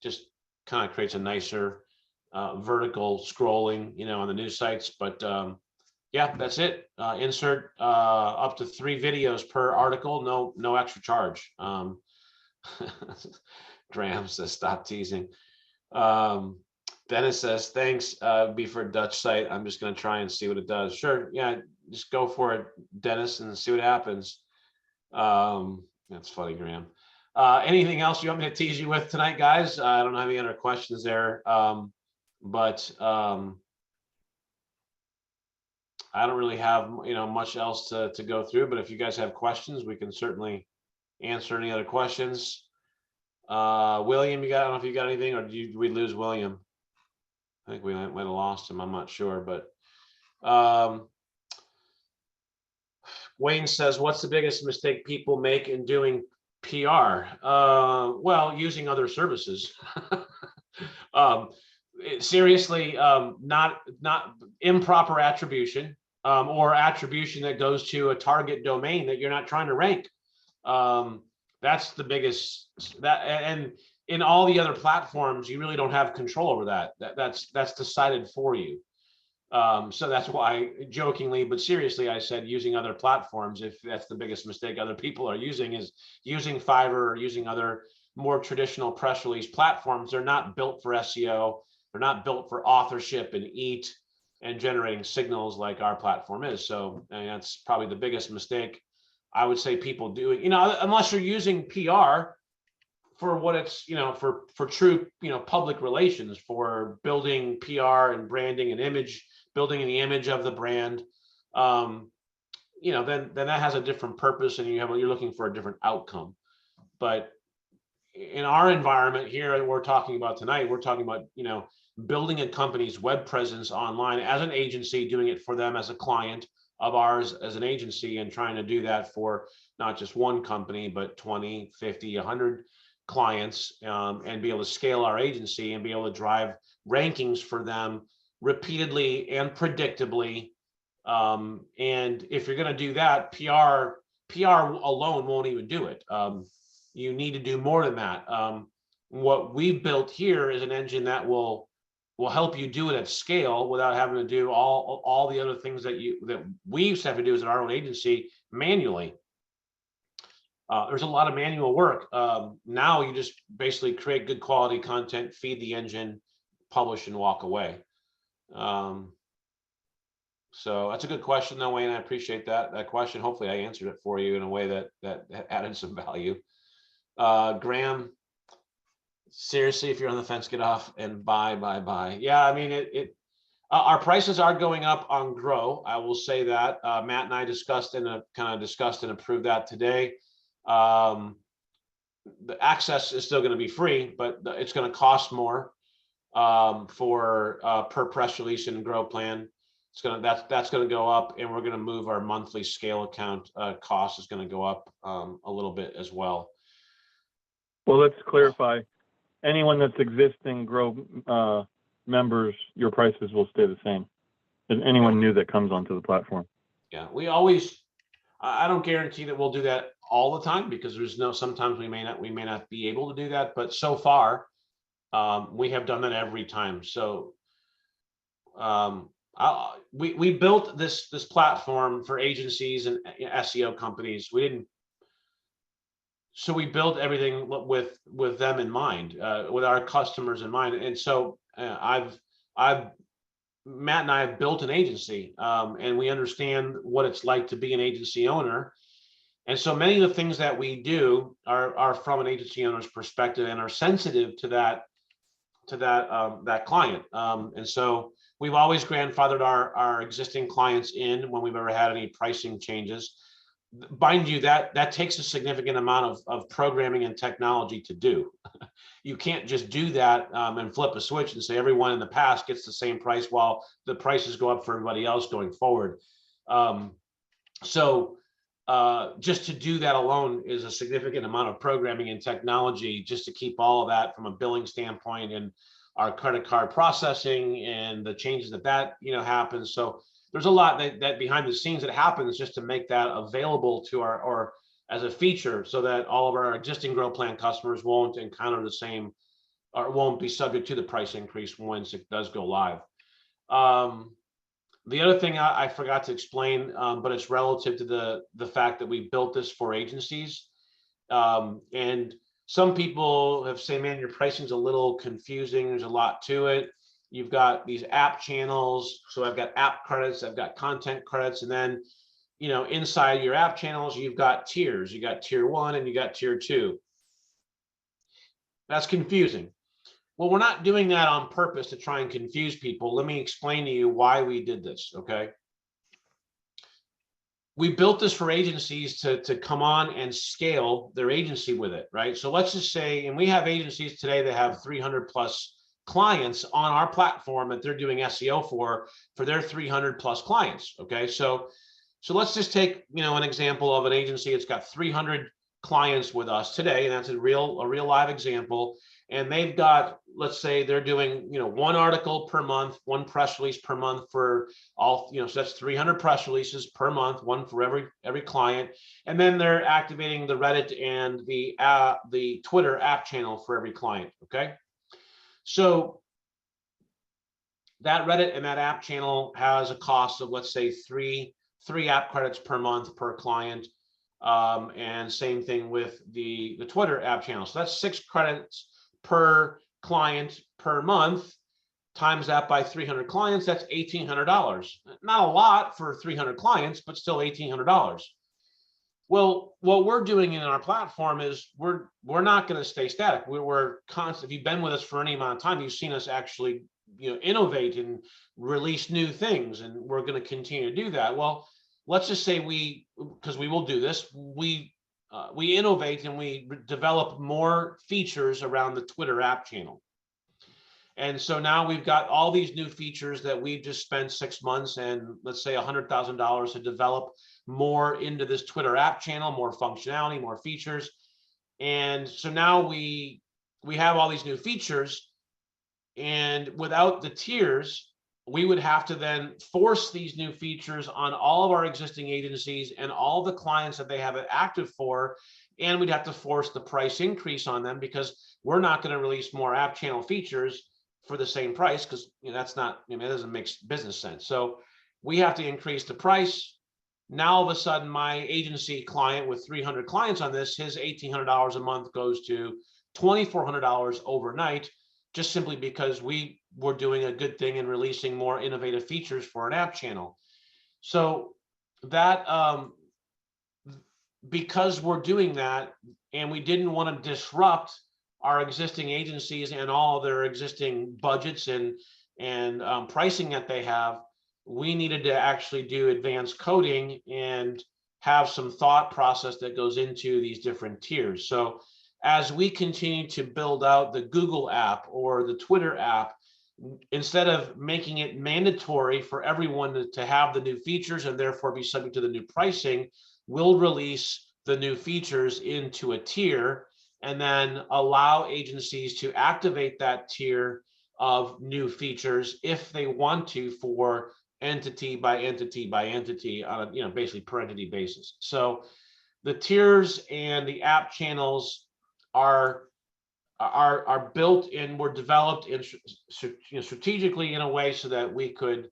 Just kind of creates a nicer vertical scrolling, on the news sites. But yeah, that's it. Insert up to 3 videos per article. No extra charge. Graham says, stop teasing. Dennis says, thanks, be for a Dutch site. I'm just going to try and see what it does. Sure. Yeah, just go for it, Dennis, and see what happens. That's funny, Graham. Anything else you want me to tease you with tonight, guys? I don't have any other questions there. But I don't really have, much else to go through. But if you guys have questions, we can certainly answer any other questions. William, I don't know if you got anything, or did we lose William? I think we might have lost him. I'm not sure, but Wayne says, what's the biggest mistake people make in doing PR? Well, using other services. um, Seriously, not improper attribution, or attribution that goes to a target domain that you're not trying to rank. That's the biggest, and in all the other platforms, you really don't have control over that. That's decided for you. So that's why, jokingly but seriously, I said using other platforms. If that's the biggest mistake other people are using, is using Fiverr or using other more traditional press release platforms. They're not built for SEO. They're not built for authorship and EAT and generating signals like our platform is. So I mean, that's probably the biggest mistake I would say people do. Unless you're using PR for what it's, for true, public relations, for building PR and branding and image, building the image of the brand, then that has a different purpose, and you're looking for a different outcome. But in our environment here that we're talking about tonight, we're talking about, building a company's web presence online as an agency, doing it for them as a client of ours as an agency, and trying to do that for not just one company, but 20, 50, 100 clients, and be able to scale our agency and be able to drive rankings for them repeatedly and predictably. And if you're going to do that, PR alone won't even do it. You need to do more than that. What we've built here is an engine that will help you do it at scale without having to do all the other things that we used to have to do as our own agency manually. There's a lot of manual work. Now you just basically create good quality content, feed the engine, publish, and walk away. So that's a good question though, Wayne. I appreciate that question. Hopefully I answered it for you in a way that added some value. Graham, seriously, if you're on the fence, get off and buy. Yeah, I mean, our prices are going up on Grow. I will say that. Matt and I discussed and approved that today. The access is still going to be free, but it's going to cost more for per press release and Grow plan. That's going to go up, and we're going to move our monthly scale account cost is going to go up a little bit as well. Well, let's clarify. Anyone that's existing Grow members, your prices will stay the same. And anyone new that comes onto the platform. Yeah, I don't guarantee that we'll do that all the time, because sometimes we may not be able to do that. But so far, we have done that every time. So we built this platform for agencies and SEO companies. So we built everything with them in mind, with our customers in mind. And so Matt and I have built an agency, and we understand what it's like to be an agency owner. And so many of the things that we do are from an agency owner's perspective and are sensitive to that client. And so we've always grandfathered our existing clients in when we've ever had any pricing changes. Mind you, that takes a significant amount of programming and technology to do. You can't just do that and flip a switch and say everyone in the past gets the same price while the prices go up for everybody else going forward. So just to do that alone is a significant amount of programming and technology, just to keep all of that from a billing standpoint and our credit card processing and the changes that happens. So there's a lot that behind the scenes that happens just to make that available to or as a feature, so that all of our existing Grow Plan customers won't encounter the same, or won't be subject to the price increase once it does go live. The other thing I forgot to explain, but it's relative to the fact that we built this for agencies. And some people have said, man, your pricing's a little confusing. There's a lot to it. You've got these app channels. So I've got app credits, I've got content credits, and then, inside your app channels, you've got tiers. You got tier 1 and you got tier 2. That's confusing. Well, we're not doing that on purpose to try and confuse people. Let me explain to you why we did this, okay? We built this for agencies to come on and scale their agency with it, right? So let's just say, and we have agencies today that have 300 plus clients on our platform that they're doing SEO for their 300 plus clients, okay? So So let's just take, an example of an agency. It's got 300 clients with us today, and that's a real live example. And they've got, let's say they're doing, one article per month, one press release per month for all, so that's 300 press releases per month, one for every client. And then they're activating the Reddit and the Twitter app channel for every client. Okay. So that Reddit and that app channel has a cost of, let's say, three app credits per month per client. And same thing with the Twitter app channel. So that's 6 credits per client per month. Times that by 300 clients, that's $1,800. Not a lot for 300 clients, but still $1,800. Well, what we're doing in our platform is we're not going to stay static. We're constant. If you've been with us for any amount of time, you've seen us actually, innovate and release new things, and we're going to continue to do that. Well, let's just say because we will do this, we innovate and we develop more features around the Twitter app channel. And so now we've got all these new features that we've just spent 6 months and, let's say, $100,000 to develop more into this Twitter app channel, more functionality, more features. And so now we have all these new features, and without the tiers, we would have to then force these new features on all of our existing agencies and all the clients that they have it active for. And we'd have to force the price increase on them, because we're not going to release more app channel features for the same price, because that's not, it doesn't make business sense. So we have to increase the price. Now all of a sudden, my agency client with 300 clients on this, his $1,800 a month goes to $2,400 overnight, just simply because we were doing a good thing and releasing more innovative features for an app channel. So that, because we're doing that, and we didn't want to disrupt our existing agencies and all their existing budgets and pricing that they have, we needed to actually do advanced coding and have some thought process that goes into these different tiers. So as we continue to build out the Google app or the Twitter app, instead of making it mandatory for everyone to have the new features and therefore be subject to the new pricing, we'll release the new features into a tier and then allow agencies to activate that tier of new features if they want to, for entity by entity by entity on a, basically per entity basis. So the tiers and the app channels are built and were developed in strategically in a way so that we could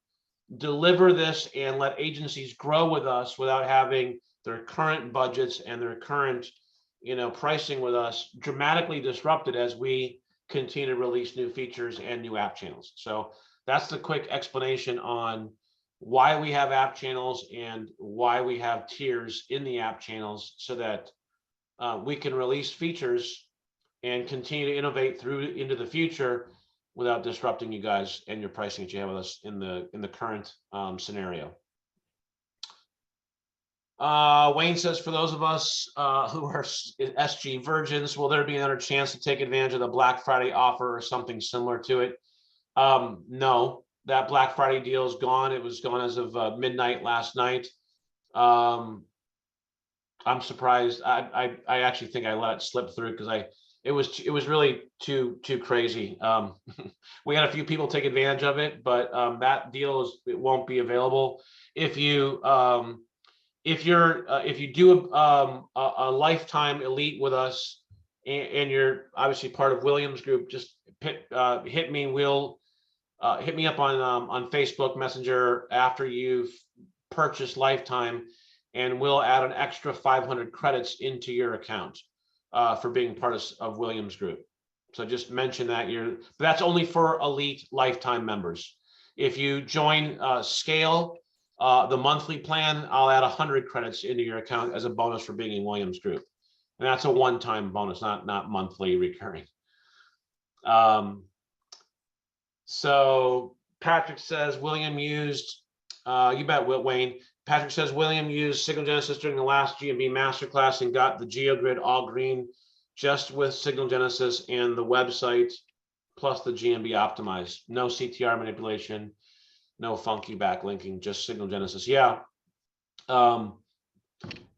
deliver this and let agencies grow with us without having their current budgets and their current pricing with us dramatically disrupted as we continue to release new features and new app channels. So that's the quick explanation on why we have app channels and why we have tiers in the app channels, so that we can release features and continue to innovate through into the future without disrupting you guys and your pricing that you have with us in the current scenario. Wayne says, for those of us who are SG virgins, will there be another chance to take advantage of the Black Friday offer or something similar to it? No, that Black Friday deal is gone. It was gone as of midnight last night. I'm surprised. I actually think I let it slip through because it was really too crazy. We had a few people take advantage of it, but that deal it won't be available. If you do a lifetime elite with us and you're obviously part of Williams Group, just hit me. We'll hit me up on Facebook Messenger after you've purchased lifetime, and we'll add an extra 500 credits into your account for being part of Williams Group. So just mention that that's only for elite lifetime members. If you join Scale, the monthly plan, I'll add 100 credits into your account as a bonus for being in Williams Group. And that's a one-time bonus, not monthly recurring. So Patrick says William used, you bet, Wayne. Patrick says William used Signal Genesys during the last GMB masterclass and got the GeoGrid all green just with Signal Genesys and the website plus the GMB optimized. No CTR manipulation, no funky backlinking, just Signal Genesys. Yeah,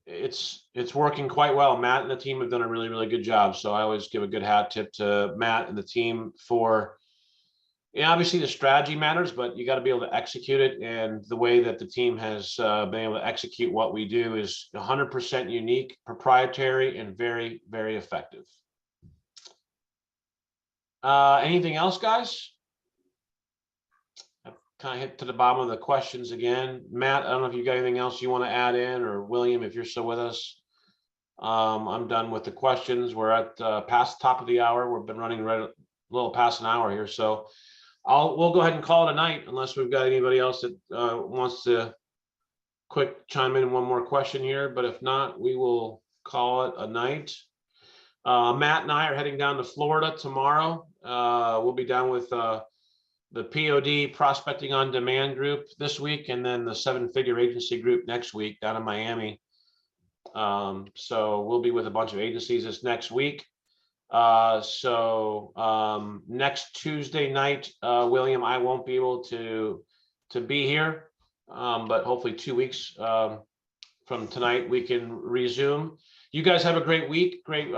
It's working quite well. Matt and the team have done a really, really good job. So I always give a good hat tip to Matt and the team for, obviously the strategy matters, but you got to be able to execute it. And the way that the team has been able to execute what we do is 100% unique, proprietary, and very, very effective. Anything else, guys? I've kind of hit to the bottom of the questions again. Matt, I don't know if you got anything else you want to add in, or William, if you're still with us. I'm done with the questions. We're at past the top of the hour. We've been running right a little past an hour here, so we'll go ahead and call it a night, unless we've got anybody else that wants to quick chime in one more question here. But if not, we will call it a night. Matt and I are heading down to Florida tomorrow. We'll be down with the POD Prospecting on Demand group this week, and then the 7-figure agency group next week down in Miami. So we'll be with a bunch of agencies this next week. Next Tuesday night, William, I won't be able to be here, but hopefully 2 weeks from tonight we can resume. You guys have a great week, great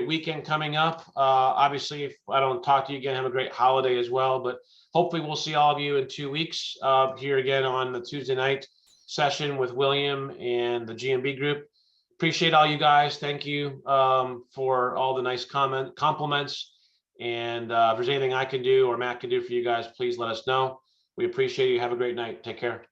weekend coming up. Obviously, if I don't talk to you again, have a great holiday as well. But hopefully we'll see all of you in 2 weeks here again on the Tuesday night session with William and the GMB group. Appreciate all you guys. Thank you for all the nice compliments. And if there's anything I can do or Matt can do for you guys, please let us know. We appreciate you. Have a great night. Take care.